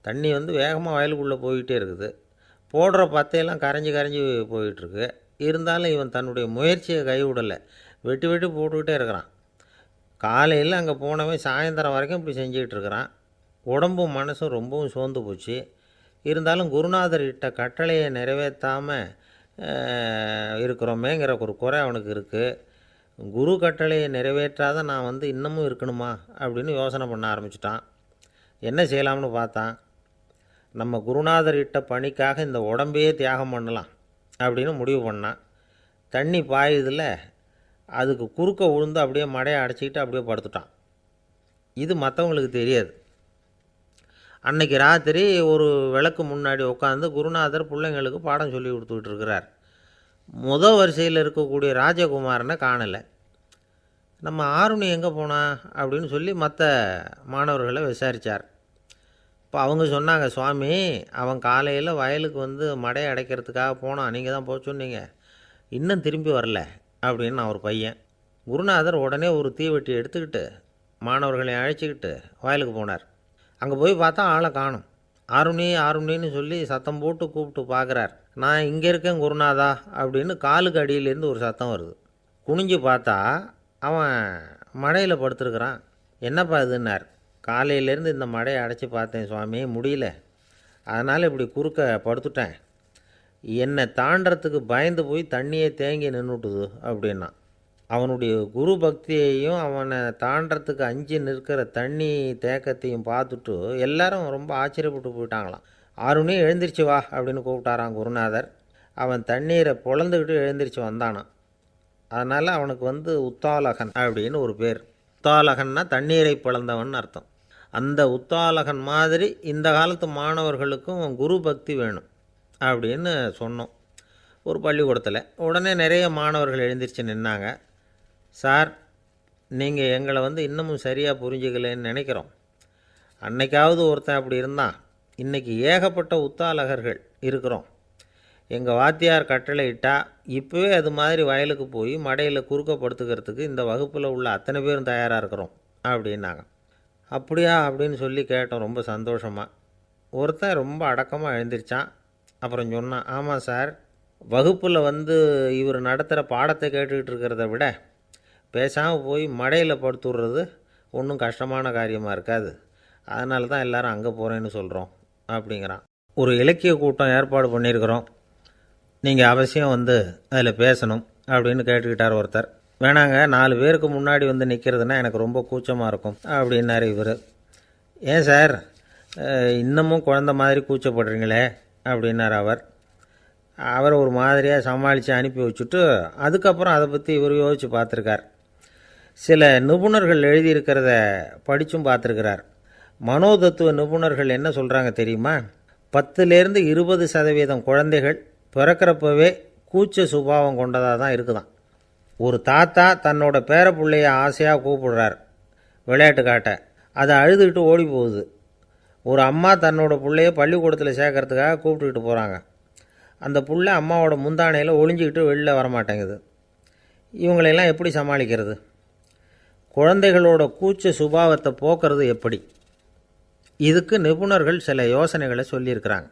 தண்ணி வேகமாக வயலுக்குள்ளே போய்கிட்டே இருக்குது. போடுற பத்தையெல்லாம் கரைஞ்சி கரைஞ்சி போயிட்டுருக்கு. இருந்தாலும் இவன் தன்னுடைய முயற்சியை கைவிடலை. வெட்டி வெட்டி போட்டுக்கிட்டே இருக்கிறான். காலையில் அங்கே போனவன் சாயந்தரம் வரைக்கும் இப்படி செஞ்சுக்கிட்டு இருக்கிறான். உடம்பும் மனசும் ரொம்பவும் சோர்ந்து போச்சு. இருந்தாலும் குருநாதர் இட்ட கட்டளையை நிறைவேற்றாமல் இருக்கிறோமேங்கிற ஒரு குறை அவனுக்கு இருக்குது. குரு கட்டளையை நிறைவேற்றாத நான் இன்னமும் இருக்கணுமா அப்படின்னு யோசனை பண்ண ஆரம்பிச்சிட்டான். என்ன செய்யலாம்னு பார்த்தான். நம்ம குருநாதர் இட்ட பணிக்காக இந்த உடம்பையே தியாகம் பண்ணலாம் அப்படின்னு முடிவு பண்ணான். தண்ணி பாயுதில் அதுக்கு குறுக்க விழுந்து அப்படியே மடையை அடைச்சிக்கிட்டு அப்படியே படுத்துட்டான். இது மற்றவங்களுக்கு தெரியாது. அன்னைக்கு ராத்திரி ஒரு விளக்கு முன்னாடி உட்காந்து குருநாதர் பிள்ளைங்களுக்கு பாடம் சொல்லி கொடுத்துக்கிட்டு இருக்கிறார். முதல் வரிசையில் இருக்கக்கூடிய ராஜகுமாரனை காணலை. நம்ம ஆருணி எங்கே போனா அப்படின்னு சொல்லி மற்ற மாணவர்களை விசாரித்தார். இப்போ அவங்க சொன்னாங்க, சுவாமி அவன் காலையில் வயலுக்கு மடையை அடைக்கிறதுக்காக போனான், நீங்கள் தான் போக சொன்னீங்க, இன்னும் திரும்பி வரல அப்படின்னு அவர் பையன். குருநாதர் உடனே ஒரு தீவெட்டி எடுத்துக்கிட்டு மாணவர்களை அழைச்சிக்கிட்டு வயலுக்கு போனார். அங்கே போய் பார்த்தா ஆளை காணும். ஆருணி ஆருணின்னு சொல்லி சத்தம் போட்டு கூப்பிட்டு பார்க்குறார். நான் இங்கே இருக்கேன் குருநாதா அப்படின்னு காலுக்கு அடியிலேருந்து ஒரு சத்தம் வருது. குனிஞ்சு பார்த்தா அவன் மடையில் படுத்துருக்குறான். என்னப்பா இதுன்னார். காலையிலேருந்து இந்த மடையை அடைச்சி பார்த்தேன் சுவாமி, முடியல, அதனால் இப்படி குறுக்க படுத்துட்டேன். என்னை தாண்டறதுக்கு பயந்து போய் தண்ணியை தேங்கி நின்றுட்டுது அப்படின்னா. அவனுடைய குரு பக்தியையும் அவனை தாண்டறதுக்கு அஞ்சு நிற்கிற தண்ணி தேக்கத்தையும் பார்த்துட்டு எல்லாரும் ரொம்ப ஆச்சரியப்பட்டு போயிட்டாங்களாம். ஆருணி எழுந்திரிச்சு வா அப்படின்னு கூப்பிட்டாரான் குருநாதர். அவன் தண்ணீரை பொழந்துக்கிட்டு எழுந்திரிச்சு வந்தானான். அதனால் அவனுக்கு உத்தாலகன் அப்படின்னு ஒரு பேர். உத்தாலகன்னா தண்ணீரை பிளந்தவன் அர்த்தம். அந்த உத்தாலகன் மாதிரி இந்த காலத்து மாணவர்களுக்கும் குரு பக்தி வேணும் அப்படின்னு சொன்னோம் ஒரு பள்ளிக்கூடத்தில். உடனே நிறைய மாணவர்கள் எழுந்திரிச்சு நின்னாங்க. சார், நீங்கள் எங்களை இன்னமும் சரியாக புரிஞ்சுக்கலன்னு நினைக்கிறோம். அன்னைக்காவது ஒருத்தன் அப்படி இருந்தான், இன்றைக்கி ஏகப்பட்ட உத்தாலகர்கள் இருக்கிறோம். எங்கள் வாத்தியார் கட்டளை இட்டால் இப்போவே அது மாதிரி வயலுக்கு போய் மடையில் குறுக்கப்படுத்துக்கிறதுக்கு இந்த வகுப்பில் உள்ள அத்தனை பேரும் தயாராக இருக்கிறோம் அப்படின்னாங்க. அப்படியா அப்படின்னு சொல்லி கேட்டோம் ரொம்ப சந்தோஷமாக. ஒருத்தன் ரொம்ப அடக்கமாக எழுந்திரிச்சான். அப்புறம் சொன்னான், ஆமாம் சார், வகுப்பில் இவர் நடத்துகிற பாடத்தை கேட்டுக்கிட்டு இருக்கிறத விட பேசாமல் போய் மடையில் படுத்துடுறது ஒன்றும் கஷ்டமான காரியமாக இருக்காது. அதனால தான் எல்லோரும் அங்கே போகிறேன்னு சொல்கிறோம் அப்படிங்கிறான். ஒரு இலக்கிய கூட்டம் ஏற்பாடு பண்ணியிருக்கிறோம், நீங்கள் அவசியம் அதில் பேசணும் அப்படின்னு கேட்டுக்கிட்டார் ஒருத்தர். வேணாங்க, 4 பேருக்கு முன்னாடி நிற்கிறதுனா எனக்கு ரொம்ப கூச்சமாக இருக்கும் அப்படின்னாரு இவர். ஏன் சார் இன்னமும் குழந்த மாதிரி கூச்சப்படுறீங்களே அப்படின்னார் அவர். அவரை ஒரு மாதிரியாக சமாளித்து அனுப்பி வச்சுட்டு அதுக்கப்புறம் அதை பற்றி இவர் யோசித்து பார்த்துருக்கார். சில நிபுணர்கள் எழுதியிருக்கிறத படித்தும் பார்த்துருக்கிறார். மனோதத்துவ நிபுணர்கள் என்ன சொல்கிறாங்க தெரியுமா? 10-20% குழந்தைகள் பிறக்கிறப்பவே கூச்ச சுபாவம் கொண்டதாக தான் இருக்குதான். ஒரு தாத்தா தன்னோட பேர பிள்ளைய ஆசையாக கூப்பிடுறார் விளையாட்டு காட்ட, அதை அழுதுகிட்டு ஓடி போகுது. ஒரு அம்மா தன்னோட பிள்ளைய பள்ளிக்கூடத்தில் சேர்க்கறதுக்காக கூப்பிட்டுக்கிட்டு போகிறாங்க. அந்த புள்ள அம்மாவோட முந்தானையில் ஒளிஞ்சிக்கிட்டு வெளில வரமாட்டேங்குது. இவங்களெல்லாம் எப்படி சமாளிக்கிறது? குழந்தைகளோட கூச்ச சுபாவத்தை போக்குறது எப்படி? இதுக்கு நிபுணர்கள் சில யோசனைகளை சொல்லியிருக்கிறாங்க.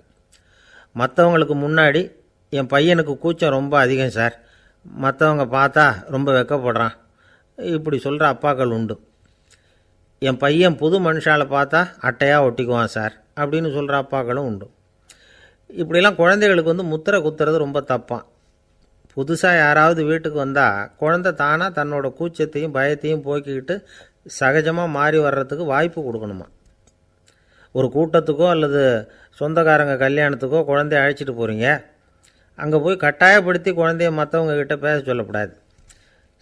மற்றவங்களுக்கு முன்னாடி என் பையனுக்கு கூச்சம் ரொம்ப அதிகம் சார், மற்றவங்க பார்த்தா ரொம்ப வெக்கப்படுறான், இப்படி சொல்கிற அப்பாக்கள் உண்டு. என் பையன் புது மனுஷால பார்த்தா அட்டையாக ஒட்டிக்குவான் சார் அப்படின்னு சொல்கிற அப்பாக்களும் உண்டு. இப்படிலாம் குழந்தைகளுக்கு முத்திரை குத்துறது ரொம்ப தப்பான். புதுசாக யாராவது வீட்டுக்கு வந்தால் குழந்தை தானாக தன்னோட கூச்சத்தையும் பயத்தையும் போக்கிக்கிட்டு சகஜமாக மாறி வர்றதுக்கு வாய்ப்பு கொடுக்கணுமா. ஒரு கூட்டத்துக்கோ அல்லது சொந்தக்காரங்க கல்யாணத்துக்கோ குழந்தைய அழைச்சிட்டு போகிறீங்க, அங்கே போய் கட்டாயப்படுத்தி குழந்தைய மற்றவங்க கிட்ட பேச சொல்லக்கூடாது.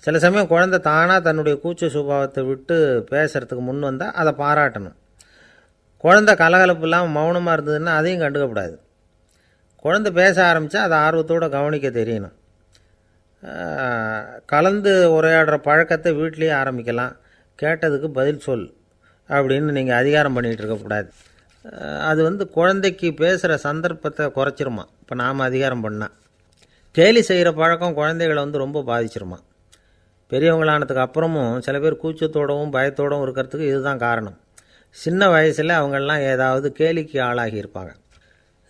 சில சமயம் குழந்தை தானாக தன்னுடைய கூச்ச சுபாவத்தை விட்டு பேசுகிறதுக்கு முன் வந்தால் அதை பாராட்டணும். குழந்தை கலகலப்பு இல்லாமல் மௌனமாக இருந்ததுன்னா அதையும் கண்டுக்கக்கூடாது. குழந்தை பேச ஆரம்பித்தா அதை ஆர்வத்தோடு கவனிக்க தெரியணும். கலந்து உரையாடுற பழக்கத்தை வீட்லேயே ஆரம்பிக்கலாம். கேட்டதுக்கு பதில் சொல் அப்படின்னு நீங்கள் அதிகாரம் பண்ணிகிட்டு இருக்கக்கூடாது. அது குழந்தைக்கு பேசுகிற சந்தர்ப்பத்தை குறைச்சிருமா. இப்போ நாம் அதிகாரம் பண்ணால் கேலி செய்கிற பழக்கம் குழந்தைகளை ரொம்ப பாதிச்சிருமா. பெரியவங்களானதுக்கு அப்புறமும் சில பேர் கூச்சத்தோடவும் பயத்தோடவும் இருக்கிறதுக்கு இதுதான் காரணம். சின்ன வயசில் அவங்கெல்லாம் ஏதாவது கேலிக்கு ஆளாகி இருப்பாங்க.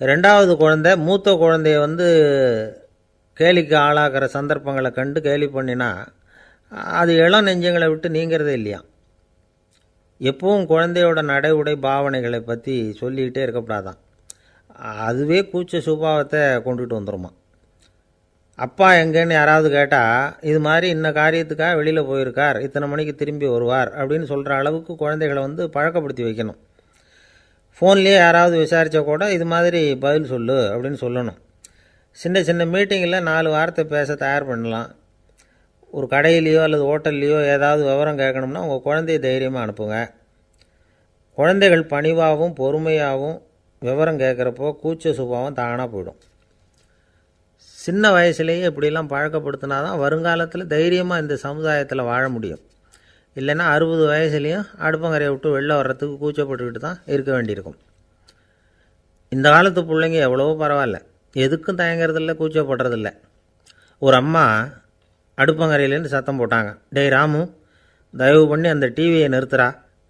ரெண்டாவது குழந்தை மூத்த குழந்தைய கேலிக்கு ஆளாகிற சந்தர்ப்பங்களை கண்டு கேலி பண்ணினா அது இளம் நெஞ்சங்களை விட்டு நீங்கிறதே இல்லையா. எப்பவும் குழந்தையோட நடை உடை பாவனைகளை பற்றி சொல்லிக்கிட்டே இருக்கக்கூடாதான். அதுவே கூச்ச சுபாவத்தை கொண்டுட்டு வந்துடுமா. அப்பா எங்கேன்னு யாராவது கேட்டால் இது மாதிரி இன்ன காரியத்துக்காக வெளியில் போயிருக்கார், இத்தனை மணிக்கு திரும்பி வருவார் அப்படின்னு சொல்கிற அளவுக்கு குழந்தைகளை பழக்கப்படுத்தி வைக்கணும். ஃபோன்லேயே யாராவது விசாரித்தா கூட இது மாதிரி பதில் சொல்லு அப்படின்னு சொல்லணும். சின்ன சின்ன மீட்டிங்கில் 4 வார்த்தை பேச தயார் பண்ணலாம். ஒரு கடையிலையோ அல்லது ஹோட்டல்லையோ ஏதாவது விவரம் கேட்கணும்னா உங்கள் குழந்தைய தைரியமாக அனுப்புங்க. குழந்தைகள் பணிவாகவும் பொறுமையாகவும் விவரம் கேட்குறப்போ கூச்ச சுபாவம் தானாக போயிடும். சின்ன வயசுலேயே இப்படிலாம் பழக்கப்படுத்தினா தான் வருங்காலத்தில் தைரியமாக இந்த சமுதாயத்தில் வாழ முடியும். இல்லைன்னா 60 வயசுலேயும் அடுப்பங்கரையை விட்டு வெளில வர்றதுக்கு கூச்சப்பட்டுக்கிட்டு தான் இருக்க வேண்டியிருக்கும். இந்த காலத்து பிள்ளைங்க எவ்வளவோ பரவாயில்ல, எதுக்கும் தயங்குறதில்ல, கூச்சப்படுறதில்ல. ஒரு அம்மா அடுப்பங்கரையிலேருந்து சத்தம் போட்டாங்க, டேய் ராமு, தயவு பண்ணி அந்த டிவியை நிறுத்துறா,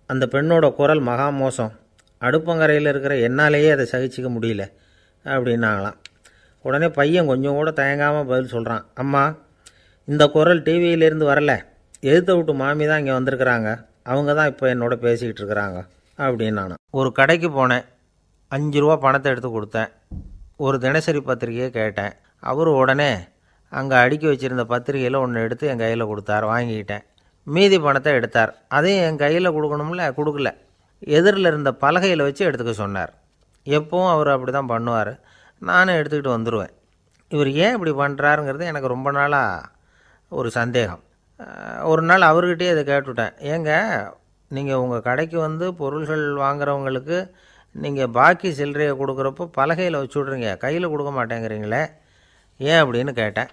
அந்த பெண்ணோட குரல் மகா மோசம், அடுப்பங்கரையில் இருக்கிற என்னாலேயே அதை சகிச்சிக்க முடியல அப்படின்னாங்களாம். உடனே பையன் கொஞ்சம் கூட தயங்காமல் பதில் சொல்கிறான், அம்மா, இந்த குரல் டிவியிலேருந்து வரல, எதிர்த்த விட்டு மாமி தான் இங்கே வந்திருக்கிறாங்க, அவங்க தான் இப்போ என்னோட பேசிக்கிட்டு இருக்கிறாங்க அப்படின்னு. நான் ஒரு கடைக்கு போனேன், 5 ரூபா பணத்தை எடுத்து கொடுத்தேன். ஒரு தினசரி பத்திரிகையை கேட்டேன். அவர் உடனே அங்கே அடுக்கி வச்சுருந்த பத்திரிகையில் ஒன்று எடுத்து என் கையில் கொடுத்தார், வாங்கிக்கிட்டேன். மீதி பணத்தை எடுத்தார், அதையும் என் கையில் கொடுக்கணும்ல, கொடுக்கல, எதிரில் இருந்த பலகையில் வச்சு எடுத்துக்க சொன்னார். எப்பவும் அவர் அப்படி தான் பண்ணுவார், நானும் எடுத்துக்கிட்டு வந்துடுவேன். இவர் ஏன் இப்படி பண்ணுறாருங்கிறது எனக்கு ரொம்ப நாளாக ஒரு சந்தேகம். ஒரு நாள் அவர்கிட்டயே இதை கேட்டுவிட்டேன், ஏங்க நீங்கள் உங்கள் கடைக்கு பொருள்கள் வாங்குறவங்களுக்கு நீங்கள் பாக்கி சில்லறையை கொடுக்குறப்போ பலகையில் வச்சு விட்றீங்க, கையில் கொடுக்க மாட்டேங்கிறீங்களே ஏன் அப்படின்னு கேட்டேன்.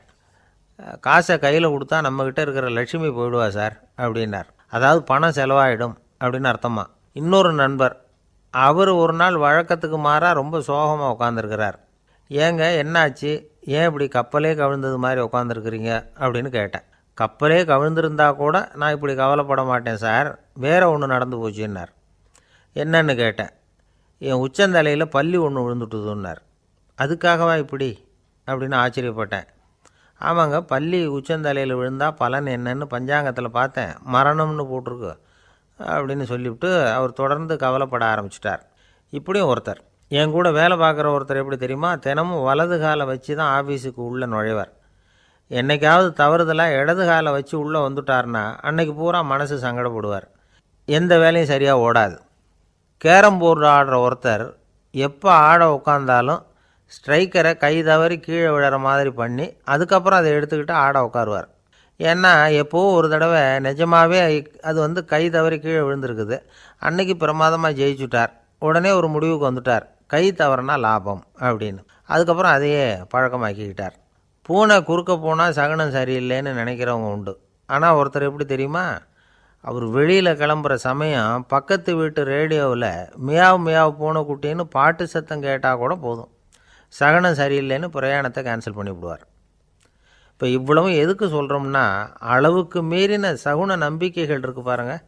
காசை கையில் கொடுத்தா நம்மக்கிட்ட இருக்கிற லட்சுமி போயிடுவா சார் அப்படின்னார். அதாவது பணம் செலவாயிடும் அப்படின்னு அர்த்தமா. இன்னொரு நண்பர், அவர் ஒரு நாள் வழக்கத்துக்கு மாறாக ரொம்ப சோகமாக உட்காந்துருக்கிறார். ஏங்க என்னாச்சு, ஏன் இப்படி கப்பலே கவிழ்ந்தது மாதிரி உட்காந்துருக்குறீங்க அப்படின்னு கேட்டேன். கப்பலே கவிழ்ந்திருந்தா கூட நான் இப்படி கவலைப்பட மாட்டேன் சார், வேறு ஒன்று நடந்து போச்சுன்னார். என்னன்னு கேட்டேன். என் உச்சந்தலையில் பல்லி ஒன்று விழுந்துட்டுதுன்னார். அதுக்காகவா இப்படி அப்படின்னு ஆச்சரியப்பட்டேன். ஆமாங்க, பல்லி உச்சந்தலையில் விழுந்தால் பலன் என்னன்னு பஞ்சாங்கத்தில் பார்த்தேன், மரணம்னு போட்டிருக்கு அப்படின்னு சொல்லிவிட்டு அவர் தொடர்ந்து கவலைப்பட ஆரம்பிச்சிட்டார். இப்படியும் ஒருத்தர், என் கூட வேலை பார்க்குற ஒருத்தர் எப்படி தெரியுமா, தினமும் வலது காலை வச்சு தான் ஆஃபீஸுக்கு உள்ளே நுழைவார். என்றைக்காவது தவறுதலாக இடது காலை வச்சு உள்ளே வந்துட்டார்னா அன்னைக்கு பூரா மனசு சங்கடப்படுவார், எந்த வேலையும் சரியாக ஓடாது. கேரம் போர்டு ஆடுற ஒருத்தர் எப்போ ஆட உட்காந்தாலும் ஸ்ட்ரைக்கரை கை தவறி கீழே விழுற மாதிரி பண்ணி அதுக்கப்புறம் அதை எடுத்துக்கிட்டு ஆட உட்காருவார். ஏன்னா எப்போவும் ஒரு தடவை நிஜமாகவே அது கை தவறி கீழே விழுந்திருக்குது, அன்னைக்கு பிரமாதமாக ஜெயிச்சுட்டார். உடனே ஒரு முடிவுக்கு வந்துட்டார், கை தவறுனா லாபம் அப்படின்னு. அதுக்கப்புறம் அதையே பழக்கமாக்கிக்கிட்டார். பூனை குறுக்க போனால் சகனம் சரியில்லைன்னு நினைக்கிறவங்க உண்டு. ஆனால் ஒருத்தர் எப்படி தெரியுமா, அவர் வெளியில் கிளம்புற சமயம் பக்கத்து வீட்டு ரேடியோவில் மியாவ் மியாவ் பூனைக்குட்டின்னு பாட்டு சத்தம் கேட்டால் கூட போதும், சகனம் சரியில்லைன்னு பிரயாணத்தை கேன்சல் பண்ணிவிடுவார். இப்போ இவ்வளவும் எதுக்கு சொல்கிறோம்னா, அளவுக்கு மீறின சகுன நம்பிக்கைகள் இருக்குது பாருங்கள்,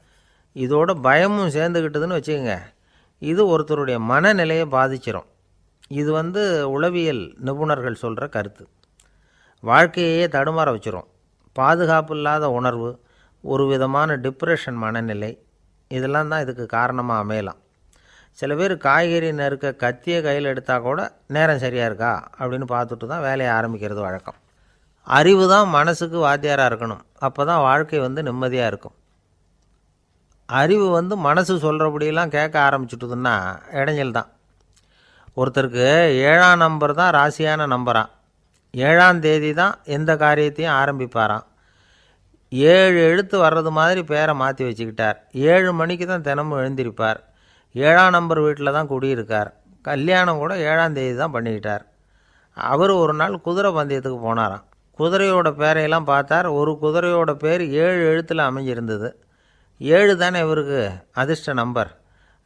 இதோட பயமும் சேர்ந்துக்கிட்டதுன்னு வச்சுக்கோங்க, இது ஒருத்தருடைய மனநிலையை பாதிச்சிடும். இது உளவியல் நிபுணர்கள் சொல்கிற கருத்து. வாழ்க்கையே தடுமாற வச்சிரும். பாதுகாப்பு இல்லாத உணர்வு, ஒரு விதமான டிப்ரெஷன் மனநிலை, இதெல்லாம் தான் இதுக்கு காரணமாக அமையலாம். சில பேர் காய்கறி நறுக்க கத்தியை கையில் எடுத்தால் கூட நேரம் சரியாக இருக்கா அப்படின்னு பார்த்துட்டு தான் வேலையை ஆரம்பிக்கிறது வழக்கம். அறிவு தான் மனசுக்கு வாத்தியாராக இருக்கணும், அப்போ தான் வாழ்க்கை நிம்மதியாக இருக்கும். அறிவு மனசு சொல்கிறபடியெல்லாம் கேட்க ஆரம்பிச்சுட்டுதுன்னா இடைஞ்சல் தான். ஒருத்தருக்கு 7ஆம் நம்பர் தான் ராசியான நம்பரான், 7ஆம் தேதி தான் எந்த காரியத்தையும் ஆரம்பிப்பாராம். 7 எழுத்து வர்றது மாதிரி பேரை மாற்றி வச்சுக்கிட்டார். 7 மணிக்கு தான் தினமும் எழுந்திருப்பார். 7ஆம் நம்பர் வீட்டில் தான் குடியிருக்கார். கல்யாணம் கூட 7ஆம் தேதி தான் பண்ணிக்கிட்டார். அவர் ஒரு நாள் குதிரை பந்தயத்துக்கு போனாராம். குதிரையோட பேரையெல்லாம் பார்த்தார். ஒரு குதிரையோட பேர் 7 எழுத்தில் அமைஞ்சிருந்தது. 7 தானே இவருக்கு அதிர்ஷ்ட நம்பர்.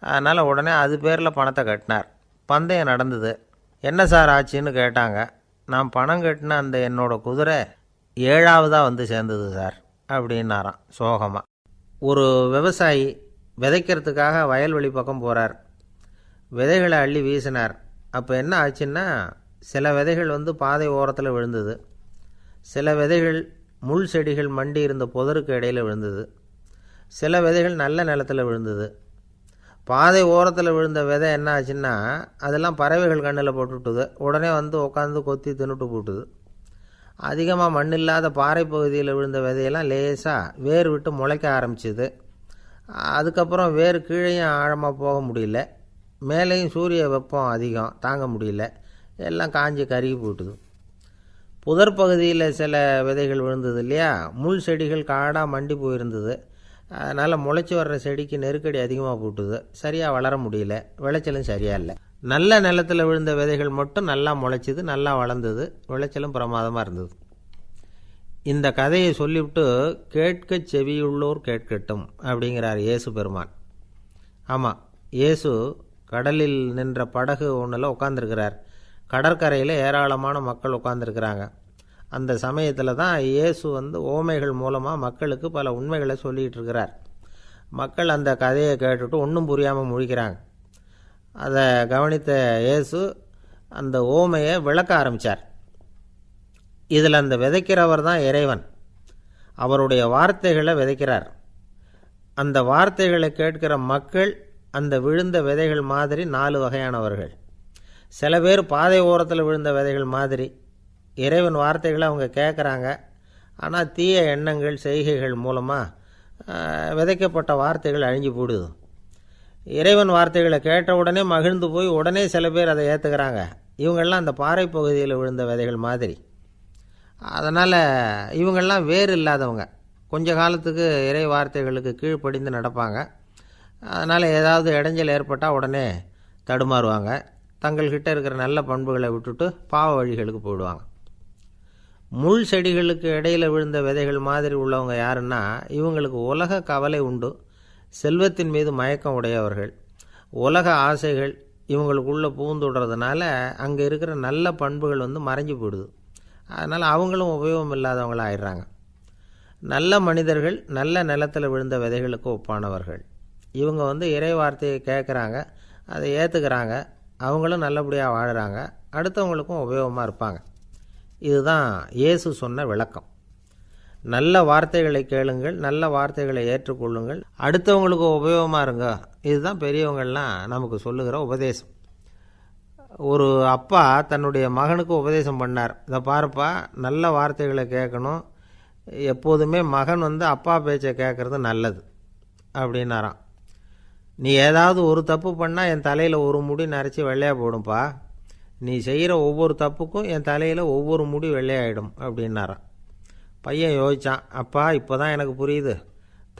அதனால் உடனே அது பேரில் பணத்தை கட்டினார். பந்தயம் நடந்தது. என்ன சார் ஆச்சுன்னு கேட்டாங்க. நான் பணம் கட்டின அந்த என்னோடய குதிரை 7ஆவதாக வந்து சேர்ந்தது சார் அப்படின்னாராம் சோகமாக. ஒரு விவசாயி விதைக்கிறதுக்காக வயல்வெளி பக்கம் போகிறார். விதைகளை அள்ளி வீசினார். அப்போ என்ன ஆச்சுன்னா, சில விதைகள் வந்து பாதை ஓரத்தில் விழுந்தது. சில விதைகள் முள் செடிகள் மண்டி இருந்த புதருக்கு இடையில் விழுந்தது. சில விதைகள் நல்ல நிலத்தில் விழுந்தது. பாதை ஓரத்தில் விழுந்த விதை என்ன ஆச்சுன்னா, அதெல்லாம் பறவைகள் கண்ணில் போட்டுவிட்டுது. உடனே வந்து உட்காந்து கொத்தி தின்னுட்டு போட்டுது. அதிகமாக மண் இல்லாத பாறை பகுதியில் விழுந்த விதையெல்லாம் லேசாக வேர் விட்டு முளைக்க ஆரம்பிச்சிது. அதுக்கப்புறம் வேர் கீழேயும் ஆழமாக போக முடியல. மேலேயும் சூரிய வெப்பம் அதிகம் தாங்க முடியல. எல்லாம் காஞ்சி கருகி போட்டுது. புதர் பகுதியில் சில விதைகள் விழுந்தது இல்லையா, முள் செடிகள் காடாக மண்டி போயிருந்தது. அதனால் முளைச்சி வர்ற செடிக்கு நெருக்கடி அதிகமாக போட்டுது. சரியாக வளர முடியல. விளைச்சலும் சரியாக இல்லை. நல்ல நிலத்தில் விழுந்த விதைகள் மட்டும் நல்லா முளைச்சிது, நல்லா வளர்ந்தது. விளைச்சலும் பிரமாதமாக இருந்தது. இந்த கதையை சொல்லிவிட்டு கேட்க செவியுள்ளோர் கேட்கட்டும் அப்படிங்கிறார் இயேசு பெருமான். ஆமாம், இயேசு கடலில் நின்ற படகு ஒன்றில் உட்காந்துருக்கிறார். கடற்கரையில் ஏராளமான மக்கள் உட்காந்துருக்கிறாங்க. அந்த சமயத்தில் தான் இயேசு வந்து ஓமைகள் மூலமாக மக்களுக்கு பல உண்மைகளை சொல்லிகிட்டு இருக்கிறார். மக்கள் அந்த கதையை கேட்டுட்டு ஒன்றும் புரியாமல் முழிக்கிறாங்க. அதை கவனித்த இயேசு அந்த ஓமையை விளக்க ஆரம்பித்தார். இதில் அந்த விதைக்கிறவர் தான் இறைவன். அவருடைய வார்த்தைகளை விதைக்கிறார். அந்த வார்த்தைகளை கேட்கிற மக்கள் அந்த விழுந்த விதைகள் மாதிரி 4 வகையானவர்கள். சில பேர் பாதை ஓரத்தில் விழுந்த விதைகள் மாதிரி. இறைவன் வார்த்தைகளை அவங்க கேட்குறாங்க. ஆனால் தீய எண்ணங்கள் செய்கைகள் மூலமாக விதைக்கப்பட்ட வார்த்தைகள் அழிஞ்சு போடுது. இறைவன் வார்த்தைகளை கேட்ட உடனே மகிழ்ந்து போய் உடனே சில பேர் அதை ஏற்றுக்கிறாங்க. இவங்கெல்லாம் அந்த பாறை பகுதியில் விழுந்த விதைகள் மாதிரி. அதனால் இவங்கெல்லாம் வேறு இல்லாதவங்க. கொஞ்ச காலத்துக்கு இறை வார்த்தைகளுக்கு கீழ்ப்படிந்து நடப்பாங்க. அதனால் ஏதாவது இடைஞ்சல் ஏற்பட்டால் உடனே தடுமாறுவாங்க. தங்கள்கிட்ட இருக்கிற நல்ல பண்புகளை விட்டுட்டு பாவ வழிகளுக்கு போயிடுவாங்க. முள் செடிகளுக்கு இடையில் விழுந்த விதைகள் மாதிரி உள்ளவங்க யாருன்னா, இவங்களுக்கு உலக கவலை உண்டு. செல்வத்தின் மீது மயக்கம் உடையவர்கள். உலக ஆசைகள் இவங்களுக்குள்ளே பூந்துடுறதுனால அங்கே இருக்கிற நல்ல பண்புகள் வந்து மறைஞ்சு போயிடுது. அதனால் அவங்களும் உபயோகம் இல்லாதவங்களாக ஆயிடுறாங்க. நல்ல மனிதர்கள் நல்ல நிலத்தில் விழுந்த விதைகளுக்கு ஒப்பானவர்கள். இவங்க வந்து இறை வார்த்தையை கேட்குறாங்க, அதை ஏற்றுக்கிறாங்க. அவங்களும் நல்லபடியாக வாழுறாங்க, அடுத்தவங்களுக்கும் உபயோகமாக இருப்பாங்க. இதுதான் இயேசு சொன்ன விளக்கம். நல்ல வார்த்தைகளை கேளுங்கள், நல்ல வார்த்தைகளை ஏற்றுக்கொள்ளுங்கள், அடுத்தவங்களுக்கு உபயோகமாக இருங்க. இதுதான் பெரியவங்கள்லாம் நமக்கு சொல்லுகிற உபதேசம். ஒரு அப்பா தன்னுடைய மகனுக்கு உபதேசம் பண்ணார். இதை பாருப்பா, நல்ல வார்த்தைகளை கேட்கணும், எப்போதுமே மகன் வந்து அப்பா பேச்சை கேட்குறது நல்லது அப்படின்னாராம். நீ ஏதாவது ஒரு தப்பு பண்ணால் என் தலையில் ஒரு முடி நரைச்சி வெள்ளையாக போடும்பா. நீ செய்கிற ஒவ்வொரு தப்புக்கும் என் தலையில் ஒவ்வொரு முடி வெள்ளையாயிடும் அப்படின்னாராம். பையன் யோசித்தான், அப்பா இப்போ தான் எனக்கு புரியுது,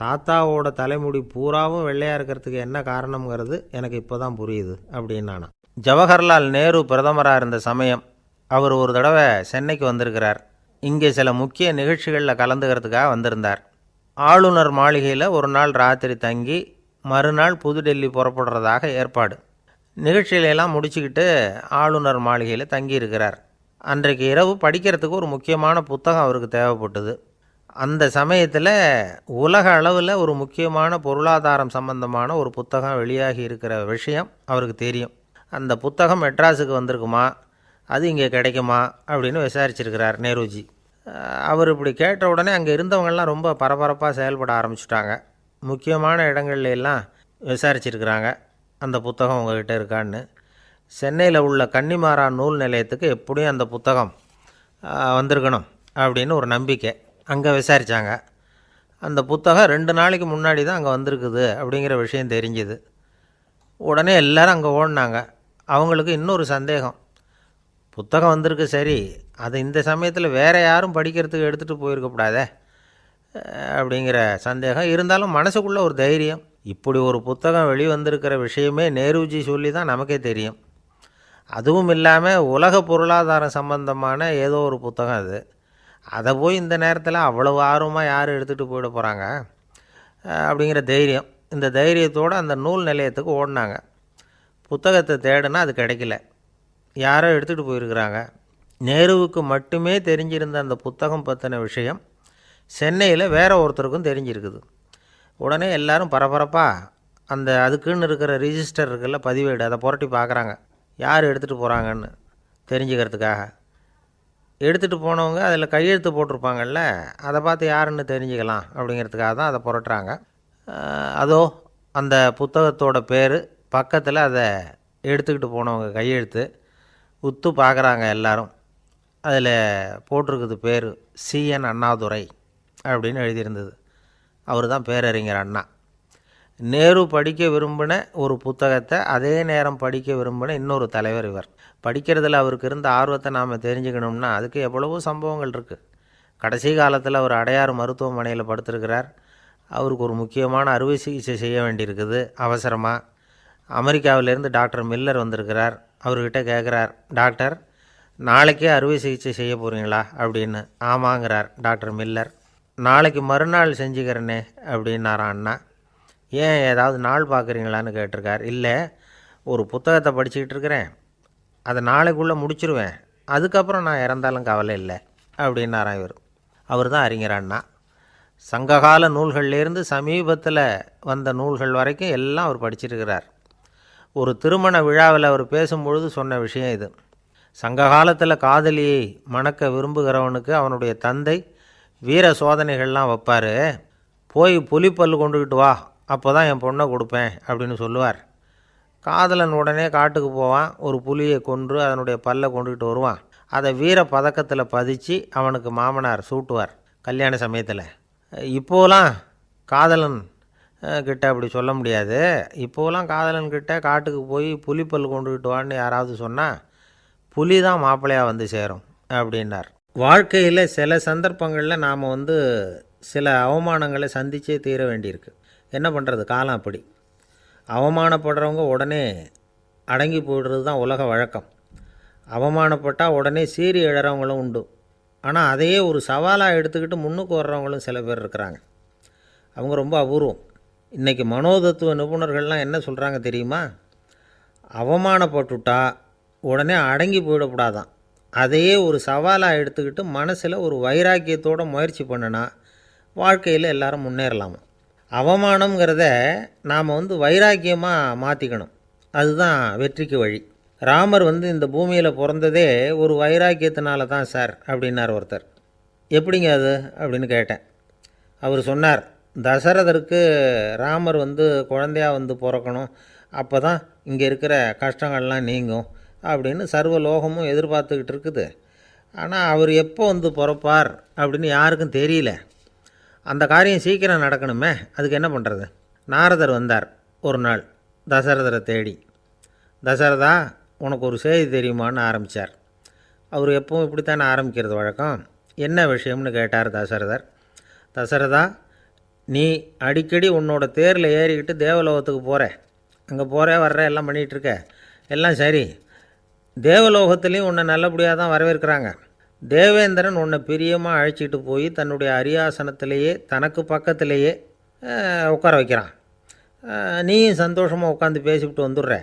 தாத்தாவோட தலைமுடி பூராவும் வெள்ளையாக இருக்கிறதுக்கு என்ன காரணங்கிறது எனக்கு இப்போ தான் புரியுது அப்படின்னானா. ஜவஹர்லால் நேரு பிரதமராக இருந்த சமயம் அவர் ஒரு தடவை சென்னைக்கு வந்திருக்கிறார். இங்கே சில முக்கிய நிகழ்ச்சிகளில் கலந்துக்கிறதுக்காக வந்திருந்தார். ஆளுநர் மாளிகையில் ஒரு நாள் ராத்திரி தங்கி மறுநாள் புதுடெல்லி புறப்படுறதாக ஏற்பாடு. நிகழ்ச்சியிலெல்லாம் முடிச்சுக்கிட்டு ஆளுநர் மாளிகையில் தங்கியிருக்கிறார். அன்றைக்கு இரவு படிக்கிறதுக்கு ஒரு முக்கியமான புத்தகம் அவருக்கு தேவைப்பட்டது. அந்த சமயத்தில் உலக அளவில் ஒரு முக்கியமான பொருளாதாரம் சம்பந்தமான ஒரு புத்தகம் வெளியாகி இருக்கிற விஷயம் அவருக்கு தெரியும். அந்த புத்தகம் மெட்ராஸுக்கு வந்திருக்குமா, அது இங்கே கிடைக்குமா அப்படின்னு விசாரிச்சிருக்கிறார் நேருஜி. அவர் இப்படி கேட்ட உடனே அங்கே இருந்தவங்கள்லாம் ரொம்ப பரபரப்பாக செயல்பட ஆரம்பிச்சுட்டாங்க. முக்கியமான இடங்கள்ல எல்லாம் விசாரிச்சிருக்கிறாங்க, அந்த புத்தகம் உங்கள்கிட்ட இருக்கான்னு. சென்னையில் உள்ள கன்னிமாரா நூல் நிலையத்துக்கு எப்படியும் அந்த புத்தகம் வந்திருக்கணும் அப்படின்னு ஒரு நம்பிக்கை. அங்கே விசாரித்தாங்க. அந்த புத்தகம் 2 நாளைக்கு முன்னாடி தான் அங்கே வந்திருக்குது அப்படிங்கிற விஷயம் தெரிஞ்சுது. உடனே எல்லோரும் அங்கே ஓடினாங்க. அவங்களுக்கு இன்னொரு சந்தேகம், புத்தகம் வந்திருக்கு சரி, அது இந்த சமயத்தில் வேறு யாரும் படிக்கிறதுக்கு எடுத்துகிட்டு போயிருக்கக்கூடாதே அப்படிங்கிற சந்தேகம் இருந்தாலும் மனசுக்குள்ளே ஒரு தைரியம், இப்படி ஒரு புத்தகம் வெளிவந்திருக்கிற விஷயமே நேருஜி சொல்லி தான் நமக்கே தெரியும். அதுவும் இல்லாமல் உலக பொருளாதாரம் சம்பந்தமான ஏதோ ஒரு புத்தகம் அது. அதை போய் இந்த நேரத்தில் அவ்வளவு ஆர்வமாக யார் எடுத்துகிட்டு போயிட போகிறாங்க அப்படிங்கிற தைரியம். இந்த தைரியத்தோடு அந்த நூல் நிலையத்துக்கு ஓடினாங்க. புத்தகத்தை தேடினா அது கிடைக்கல. யாரோ எடுத்துகிட்டு போயிருக்கிறாங்க. நேருவுக்கு மட்டுமே தெரிஞ்சிருந்த அந்த புத்தகம் பற்றின விஷயம் சென்னையில் வேற ஒருத்தருக்கும் தெரிஞ்சிருக்குது. உடனே எல்லாரும் பரபரப்பாக அந்த அதுக்குன்னு இருக்கிற ரிஜிஸ்டர் இருக்குல்ல, பதிவேடு, அதை புரட்டி பார்க்குறாங்க யார் எடுத்துகிட்டு போகிறாங்கன்னு தெரிஞ்சுக்கிறதுக்காக. எடுத்துகிட்டு போனவங்க அதில் கையெழுத்து போட்டிருப்பாங்கல்ல, அதை பார்த்து யாருன்னு தெரிஞ்சுக்கலாம் அப்படிங்கிறதுக்காக தான் அதை புரட்டுறாங்க. அதோ அந்த புத்தகத்தோட பேர் பக்கத்தில் அதை எடுத்துக்கிட்டு போனவங்க கையெழுத்து உத்து பார்க்குறாங்க எல்லாரும். அதில் போட்டிருக்குது பேர் CN அண்ணாதுரை அப்படின்னு எழுதியிருந்தது. அவர் தான் பேரறிஞர் அண்ணா. நேரு படிக்க விரும்பின ஒரு புத்தகத்தை அதே நேரம் படிக்க விரும்பின இன்னொரு தலைவர் இவர். படிக்கிறதுல அவருக்கு இருந்த ஆர்வத்தை நாம் தெரிஞ்சுக்கணும்னா அதுக்கு எவ்வளவோ சம்பவங்கள் இருக்குது. கடைசி காலத்தில் அவர் அடையாறு மருத்துவமனையில் படுத்திருக்கிறார். அவருக்கு ஒரு முக்கியமான அறுவை சிகிச்சை செய்ய வேண்டியிருக்குது அவசரமாக. அமெரிக்காவிலேருந்து டாக்டர் மில்லர் வந்திருக்கிறார். அவர்கிட்ட கேட்குறார், டாக்டர் நாளைக்கே அறுவை சிகிச்சை செய்ய போகிறீங்களா அப்படின்னு. ஆமாங்கிறார் டாக்டர் மில்லர். நாளைக்கு மறுநாள் செஞ்சுக்கிறேனே அப்படின்னாரான் அண்ணா. ஏன் ஏதாவது நாள் பார்க்குறீங்களான்னு கேட்டிருக்கார். இல்லை, ஒரு புத்தகத்தை படிச்சுக்கிட்டு இருக்கிறேன், அதை நாளைக்குள்ளே முடிச்சிருவேன், அதுக்கப்புறம் நான் இறந்தாலும் கவலை இல்லை அப்படின்னாரான் இவர். அவர் தான் அறிஞர் அண்ணா. சங்ககால நூல்கள்லேருந்து சமீபத்தில் வந்த நூல்கள் வரைக்கும் எல்லாம் அவர் படிச்சிருக்கிறார். ஒரு திருமண விழாவில் அவர் பேசும்பொழுது சொன்ன விஷயம் இது. சங்க காலத்தில் காதலியை மணக்க விரும்புகிறவனுக்கு அவனுடைய தந்தை வீர சோதனைகள்லாம் வைப்பார். போய் புலிப்பல் கொண்டுக்கிட்டு வா, அப்போ தான் என் பொண்ணை கொடுப்பேன் அப்படின்னு சொல்லுவார். காதலன் உடனே காட்டுக்கு போவான், ஒரு புலியை கொன்று அதனுடைய பல்லை கொண்டுக்கிட்டு வருவான். அதை வீர பதக்கத்தில் பதித்து அவனுக்கு மாமனார் சூட்டுவார் கல்யாண சமயத்தில். இப்போலாம் காதலன் கிட்ட அப்படி சொல்ல முடியாது. இப்போலாம் காதலன்கிட்ட காட்டுக்கு போய் புலிப்பல் கொண்டுக்கிட்டு வான்னு யாராவது சொன்னால் புலி தான் மாப்பிள்ளையாக வந்து சேரும் அப்படின்னார். வாழ்க்கையில் சில சந்தர்ப்பங்களில் நாம் சில அவமானங்களை சந்தித்தே தீர வேண்டியிருக்கு. என்ன பண்ணுறது, காலம் அப்படி. அவமானப்படுறவங்க உடனே அடங்கி போய்டுறது தான் உலக வழக்கம். அவமானப்பட்டால் உடனே சீறி எழறவங்களும் உண்டு. ஆனால் அதையே ஒரு சவாலாக எடுத்துக்கிட்டு முன்னுக்கு வர்றவங்களும் சில பேர் இருக்கிறாங்க. அவங்க ரொம்ப அபூர்வம். இன்றைக்கி மனோதத்துவ நிபுணர்கள்லாம் என்ன சொல்கிறாங்க தெரியுமா? அவமானப்பட்டுட்டா உடனே அடங்கி போயிடக்கூடாதான். அதையே ஒரு சவாலாக எடுத்துக்கிட்டு மனசில் ஒரு வைராக்கியத்தோடு முயற்சி பண்ணினா வாழ்க்கையில் எல்லாரும் முன்னேறலாமா. அவமானங்கிறத நாம் வைராக்கியமாக மாற்றிக்கணும். அதுதான் வெற்றிக்கு வழி. ராமர் இந்த பூமியில் பிறந்ததே ஒரு வைராக்கியத்தினால தான் சார் அப்படின்னார் ஒருத்தர். எப்படிங்க அது அப்படின்னு கேட்டேன். அவர் சொன்னார், தசரதருக்கு ராமர் குழந்தையாக பிறக்கணும், அப்போ தான் இங்கே இருக்கிற கஷ்டங்கள்லாம் நீங்கும் அப்படின்னு சர்வ லோகமும் எதிர்பார்த்துக்கிட்டு இருக்குது. ஆனால் அவர் எப்போ பிறப்பார் அப்படின்னு யாருக்கும் தெரியல. அந்த காரியம் சீக்கிரம் நடக்கணுமே, அதுக்கு என்ன பண்ணுறது? நாரதர் வந்தார் ஒரு நாள் தசரதரை தேடி. தசரதா, உனக்கு ஒரு செய்தி தெரியுமான்னு ஆரம்பித்தார். அவர் எப்பவும் இப்படித்தானே ஆரம்பிக்கிறது வழக்கம். என்ன விஷயம்னு கேட்டார் தசரதர். தசரதா, நீ அடிக்கடி உன்னோட தேரில் ஏறிக்கிட்டு தேவலோகத்துக்கு போகிற, அங்கே போகிற வர்ற எல்லாம் பண்ணிகிட்ருக்க, எல்லாம் சரி. தேவலோகத்துலேயும் உன்னை நல்லபடியாக தான் வரவேற்கிறாங்க. தேவேந்திரன் உன்னை பிரியமாக அழைச்சிட்டு போய் தன்னுடைய அரியாசனத்திலேயே தனக்கு பக்கத்திலேயே உட்கார வைக்கிறான். நீயும் சந்தோஷமாக உட்காந்து பேசிவிட்டு வந்துடுற.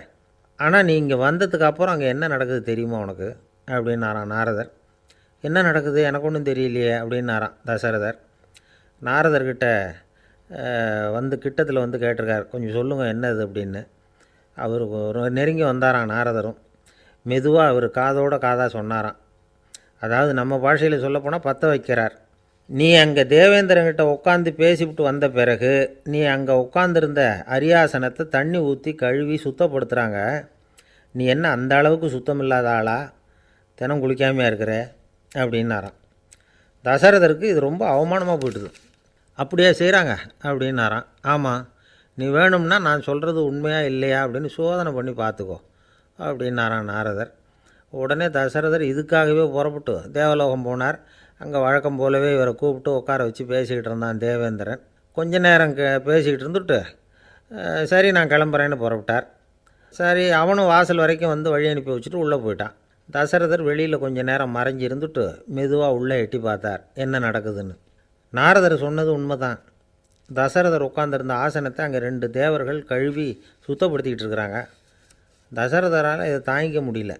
ஆனால் நீ இங்கே வந்ததுக்கு அப்புறம் அங்கே என்ன நடக்குது தெரியுமா உனக்கு அப்படின்னாரான் நாரதர். என்ன நடக்குது எனக்கு ஒன்றும் தெரியலையே அப்படின்னாரான் தசரதர். நாரதர்கிட்ட கிட்டத்தில் கேட்டிருக்கார், கொஞ்சம் சொல்லுங்கள் என்னது அப்படின்னு. அவர் நெருங்கி வந்தாராம் நாரதரும். மெதுவாக அவர் காதோட காதாக சொன்னாராம். அதாவது நம்ம பாஷையில் சொல்லப்போனால் பற்ற வைக்கிறார். நீ அங்கே தேவேந்திரங்கிட்ட உட்காந்து பேசிவிட்டு வந்த பிறகு நீ அங்கே உட்காந்துருந்த அரியாசனத்தை தண்ணி ஊற்றி கழுவி சுத்தப்படுத்துகிறாங்க. நீ என்ன அந்த அளவுக்கு சுத்தம் இல்லாத ஆளா? தினம் குளிக்காமையாக இருக்கிற அப்படின்னாராம். தசரதருக்கு இது ரொம்ப அவமானமாக போயிட்டுது. அப்படியே செய்கிறாங்க அப்படின்னாராம். ஆமாம், நீ வேணும்னா நான் சொல்கிறது உண்மையாக இல்லையா அப்படின்னு சோதனை பண்ணி பார்த்துக்கோ அப்படின்னாரான் நாரதர். உடனே தசரதர் இதுக்காகவே புறப்பட்டு தேவலோகம் போனார். அங்கே வழக்கம் போலவே இவரை கூப்பிட்டு உட்கார வச்சு பேசிக்கிட்டு இருந்தான் தேவேந்திரன். கொஞ்ச நேரம் பேசிக்கிட்டு இருந்துட்டு சரி நான் கிளம்புறேன்னு புறப்பட்டார். சரி அவனும் வாசல் வரைக்கும் வந்து வழி அனுப்பி வச்சுட்டு உள்ளே போயிட்டான். தசரதர் வெளியில் கொஞ்சம் நேரம் மறைஞ்சி இருந்துட்டு மெதுவாக உள்ளே எட்டி பார்த்தார் என்ன நடக்குதுன்னு. நாரதர் சொன்னது உண்மைதான். தசரதர் உட்காந்துருந்த ஆசனத்தை அங்கே 2 தேவர்கள் கழுவி சுத்தப்படுத்திக்கிட்டு இருக்கிறாங்க. தசரதரால் இதை தாங்கிக்க முடியல.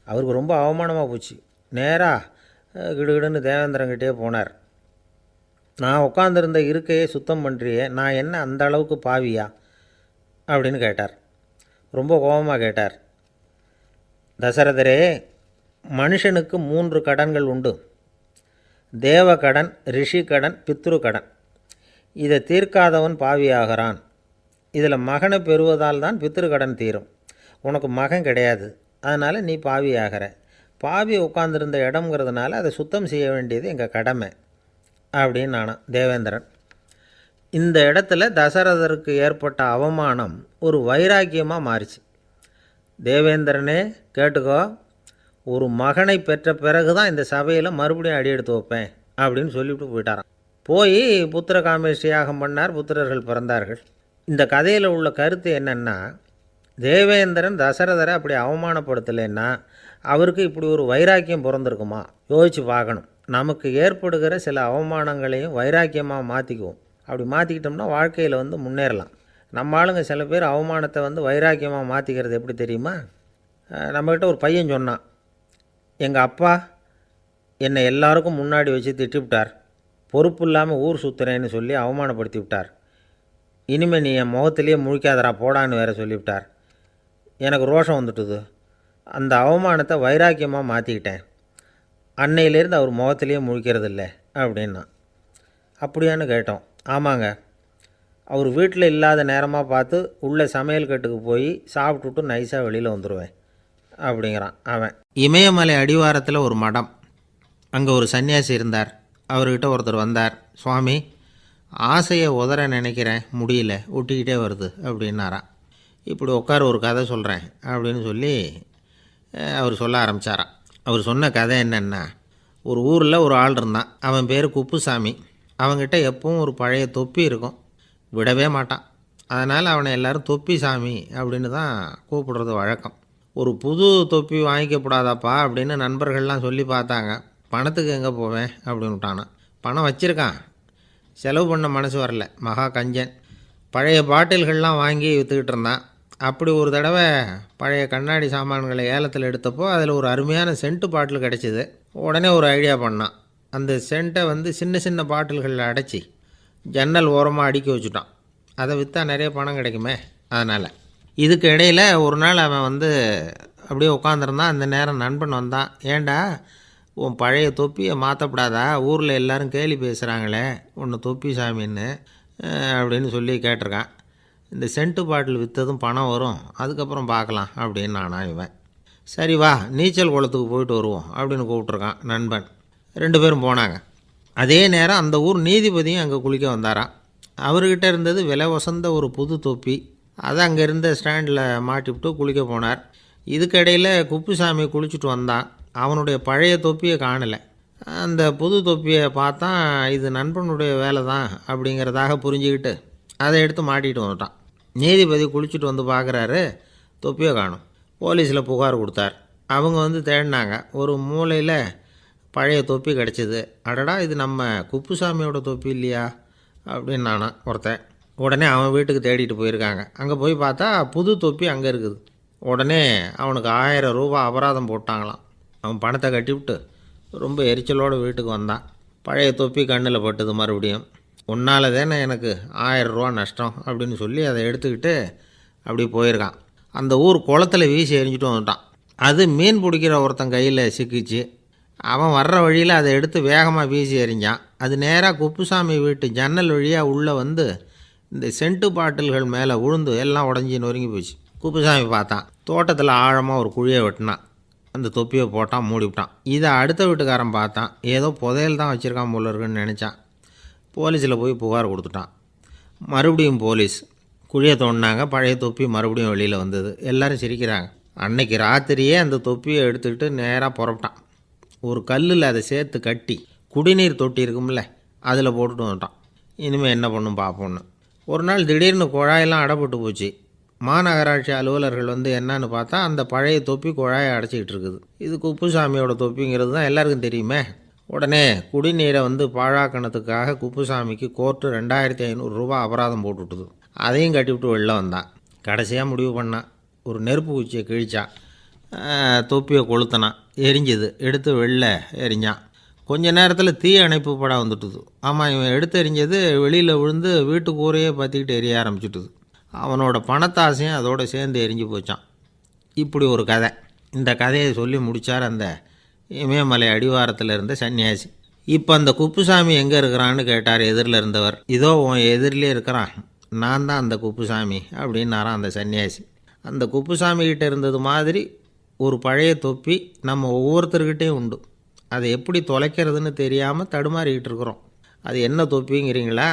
அவருக்கு ரொம்ப அவமானமாக போச்சு. நேராக கிடுகிடுன்னு தேவேந்திரங்கிட்டே போனார். நான் உட்காந்துருந்த இருக்கையே சுத்தம் பண்ணுறியே, நான் என்ன அந்த அளவுக்கு பாவியா அப்படின்னு கேட்டார். ரொம்ப கோபமாக கேட்டார். தசரதரே, மனுஷனுக்கு 3 கடன்கள் உண்டு. தேவ கடன், ரிஷி கடன், பித்ரு கடன். இதை தீர்க்காதவன் பாவியாகிறான். இதில் மகனை பெறுவதால் தான் பித்ரு கடன் தீரும். உனக்கு மகன் கிடையாது, அதனால் நீ பாவியாகிற. பாவி உட்காந்துருந்த இடம்ங்கிறதுனால அதை சுத்தம் செய்ய வேண்டியது எங்கள் கடமை அப்படின்னு நானாம் தேவேந்திரன். இந்த இடத்துல தசரதருக்கு ஏற்பட்ட அவமானம் ஒரு வைராக்கியமாக மாறிச்சு. தேவேந்திரனே கேட்டுக்கோ, ஒரு மகனை பெற்ற பிறகு தான் இந்த சபையில் மறுபடியும் அடி எடுத்து வைப்பேன் அப்படின்னு சொல்லிவிட்டு போயிட்டாராம். போய் புத்திர காமேஷ்டி யாகம் பண்ணார். புத்திரர்கள் பிறந்தார்கள். இந்த கதையில் உள்ள கருத்து என்னென்னா, தேவேந்திரன் தசரதரை அப்படி அவமானப்படுத்தலைன்னா அவருக்கு இப்படி ஒரு வைராக்கியம் பிறந்திருக்குமா யோசித்து பார்க்கணும். நமக்கு ஏற்படுகிற சில அவமானங்களையும் வைராக்கியமாக மாற்றிக்குவோம். அப்படி மாற்றிக்கிட்டோம்னா வாழ்க்கையில் வந்து முன்னேறலாம். நம்ம ஆளுங்க சில பேர் அவமானத்தை வந்து வைராக்கியமாக மாற்றிக்கிறது எப்படி தெரியுமா? நம்மக்கிட்ட ஒரு பையன் சொன்னான், எங்கள் அப்பா என்னை எல்லாருக்கும் முன்னாடி வச்சு திட்டிவிட்டார், பொறுப்பு இல்லாமல் ஊர் சுற்றுறேன்னு சொல்லி அவமானப்படுத்தி விட்டார். இனிமேல் நீ என் முகத்திலேயே முழிக்காதரா போடான்னு வேறு சொல்லிவிட்டார். எனக்கு ரோஷம் வந்துட்டுது. அந்த அவமானத்தை வைராக்கியமாக மாற்றிக்கிட்டேன். அன்னையிலேருந்து அவர் முகத்திலேயே முழிக்கிறது இல்லை அப்படின்னா. அப்படியான்னு கேட்டோம். ஆமாங்க, அவர் வீட்டில் இல்லாத நேரமாக பார்த்து உள்ளே சமையல் கட்டுக்கு போய் சாப்பிட்டுட்டு நைஸாக வெளியில் வந்துடுவேன் அப்படிங்கிறான் அவன். இமயமலை அடிவாரத்தில் ஒரு மடம். அங்கே ஒரு சன்னியாசி இருந்தார். அவர்கிட்ட ஒருத்தர் வந்தார். சுவாமி, ஆசையை உதற நினைக்கிறேன், முடியல, ஒட்டிக்கிட்டே வருது அப்படின்னாராம். இப்படி உட்கார ஒரு கதை சொல்கிறேன் அப்படின்னு சொல்லி அவர் சொல்ல ஆரம்பித்தாராம். அவர் சொன்ன கதை என்னென்னா, ஒரு ஊரில் ஒரு ஆள் இருந்தான். அவன் பேர் குப்புசாமி. அவன்கிட்ட எப்பவும் ஒரு பழைய தொப்பி இருக்கும், விடவே மாட்டான். அதனால் அவனை எல்லோரும் தொப்பி சாமி அப்படின்னு தான் கூப்பிடுறது வழக்கம். ஒரு புது தொப்பி வாங்கிக்கப்படாதாப்பா அப்படின்னு நண்பர்கள்லாம் சொல்லி பார்த்தாங்க. பணத்துக்கு எங்கே போவேன் அப்படின்னு விட்டானான். பணம் வச்சுருக்கான், செலவு பண்ண மனசு வரல, மகா கஞ்சன். பழைய பாட்டில்கள்லாம் வாங்கி விற்றுக்கிட்டு இருந்தான். அப்படி ஒரு தடவை பழைய கண்ணாடி சாமான்களை ஏலத்தில் எடுத்தப்போ அதில் ஒரு அருமையான சென்ட்டு பாட்டில் கிடச்சிது. உடனே ஒரு ஐடியா பண்ணான். அந்த சென்ட்டை வந்து சின்ன சின்ன பாட்டில்களில் அடைச்சி ஜன்னல் ஓரமாக அடுக்கி வச்சுட்டான். அதை விற்றா நிறைய பணம் கிடைக்குமே. அதனால் இதுக்கு இடையில் ஒரு நாள் அவன் வந்து அப்படியே உட்காந்துருந்தான். அந்த நேரம் நண்பன் வந்தான். ஏண்டா, உன் பழைய தொப்பியை மாற்றப்படாதா, ஊரில் எல்லோரும் கேலி பேசுகிறாங்களே உன்னை தொப்பி சாமின்னு அப்படின்னு சொல்லி கேட்டிருக்கான். இந்த சென்ட்டு பாட்டில் விற்றதும் பணம் வரும், அதுக்கப்புறம் பார்க்கலாம் அப்படின்னு நானா இவன். சரி வா, நீச்சல் குளத்துக்கு போயிட்டு வருவோம் அப்படின்னு கூப்பிட்ருக்கான் நண்பன். 2 பேரும் போனாங்க. அதே நேரம் அந்த ஊர் நீதிபதியும் அங்கே குளிக்க வந்தாராம். அவர்கிட்ட இருந்தது விலை வசந்த ஒரு புது தொப்பி. அதை அங்கே இருந்த ஸ்டாண்டில் மாட்டிவிட்டு குளிக்க போனார். இதுக்கிடையில் குப்புசாமி குளிச்சுட்டு வந்தான். அவனுடைய பழைய தொப்பியை காணலை. அந்த புது தொப்பியை பார்த்தா இது நண்பனுடைய வேலை தான் அப்படிங்கிறதாக புரிஞ்சுக்கிட்டு அதை எடுத்து மாட்டிகிட்டு வந்துட்டான். நீதிபதி குளிச்சுட்டு வந்து பார்க்குறாரு, தொப்பியை காணும். போலீஸில் புகார் கொடுத்தார். அவங்க வந்து தேடினாங்க. ஒரு மூலையில் பழைய தொப்பி கிடச்சிது. அடடா, இது நம்ம குப்புசாமியோட தொப்பி இல்லையா அப்படின்னு நானா ஒருத்தன். உடனே அவன் வீட்டுக்கு தேடிட்டு போயிருக்காங்க. அங்கே போய் பார்த்தா புது தொப்பி அங்கே இருக்குது. உடனே அவனுக்கு 1000 ரூபா அபராதம் போட்டாங்களாம். அவன் பணத்தை கட்டிவிட்டு ரொம்ப எரிச்சலோடு வீட்டுக்கு வந்தான். பழைய தொப்பி கண்ணில் பட்டுது. மறுபடியும் உன்னால் தானே எனக்கு 1000 ரூபா நஷ்டம் அப்படின்னு சொல்லி அதை எடுத்துக்கிட்டு அப்படி போயிருக்கான். அந்த ஊர் குளத்தில் வீசி எரிஞ்சிட்டு வந்துட்டான். அது மீன் பிடிக்கிற ஒருத்தன் கையில் சிக்கிச்சு. அவன் வர்ற வழியில் அதை எடுத்து வேகமாக வீசி எறிஞ்சான். அது நேராக குப்புசாமி வீட்டு ஜன்னல் வழியாக உள்ளே வந்து இந்த சென்ட்டு பாட்டில்கள் மேலே விழுந்து எல்லாம் உடஞ்சி நொறுங்கி போச்சு. குப்புசாமி பார்த்தான். தோட்டத்தில் ஆழமாக ஒரு குழியை வெட்டினான். அந்த தொப்பியை போட்டான், மூடிவிட்டான். இதை அடுத்த வீட்டுக்காரன் பார்த்தான். ஏதோ புதையல் தான் வச்சுருக்கான் போல இருக்குன்னு நினச்சான். போலீஸில் போய் புகார் கொடுத்துட்டான். மறுபடியும் போலீஸ் குழியை தோண்டினாங்க. பழைய தொப்பி மறுபடியும் வெளியில் வந்தது. எல்லோரும் சிரிக்கிறாங்க. அன்னைக்கு ராத்திரியே அந்த தொப்பியை எடுத்துக்கிட்டு நேராக புறப்பட்டான். ஒரு கல்லில் அதை சேர்த்து கட்டி குடிநீர் தொட்டி இருக்கும்ல, அதில் போட்டுட்டு வந்துட்டான். இனிமேல் என்ன பண்ணும் பார்ப்போன்னு. ஒரு நாள் திடீர்னு குழாயெல்லாம் அடைப்பட்டு போச்சு. மாநகராட்சி அலுவலர்கள் வந்து என்னன்னு பார்த்தா அந்த பழைய தொப்பி குழாயை அடைச்சிக்கிட்டு இருக்குது. இது குப்புசாமியோட தொப்பிங்கிறது தான் எல்லாருக்கும் தெரியுமே. உடனே குடிநீரை வந்து பாழாக்கணத்துக்காக குப்புசாமிக்கு கோர்ட்டு 2500 ரூபா அபராதம் போட்டுவிட்டுது. அதையும் கட்டிவிட்டு வெளில வந்தான். கடைசியாக முடிவு பண்ணான். ஒரு நெருப்பு குச்சியை கிழிச்சான், தொப்பியை கொளுத்தினான், எரிஞ்சுது. எடுத்து வெளில எரிஞ்சான். கொஞ்ச நேரத்தில் தீ அணைப்பு படம் வந்துட்டுது. ஆமாம், இவன் எடுத்து எரிஞ்சது வெளியில் விழுந்து வீட்டு கூரையே பற்றிக்கிட்டு எரிய ஆரம்பிச்சுட்டுது. அவனோட பணத்தாசையும் அதோடு சேர்ந்து எரிஞ்சு போச்சான். இப்படி ஒரு கதை. இந்த கதையை சொல்லி முடித்தார் அந்த இமயமலை அடிவாரத்தில் இருந்த சன்னியாசி. இப்போ அந்த குப்புசாமி எங்கே இருக்கிறான்னு கேட்டார் எதிரில் இருந்தவர். இதோ உன் எதிரிலே இருக்கிறான், நான் தான் அந்த குப்புசாமி அப்படின்னாரான் அந்த சன்னியாசி. அந்த குப்புசாமிகிட்ட இருந்தது மாதிரி ஒரு பழைய தொப்பி நம்ம ஒவ்வொருத்தர்கிட்டையும் உண்டு. அதை எப்படி தொலைக்கிறதுன்னு தெரியாமல் தடுமாறிக்கிட்டு இருக்கிறோம். அது என்ன தொப்பிங்கிறீங்களா?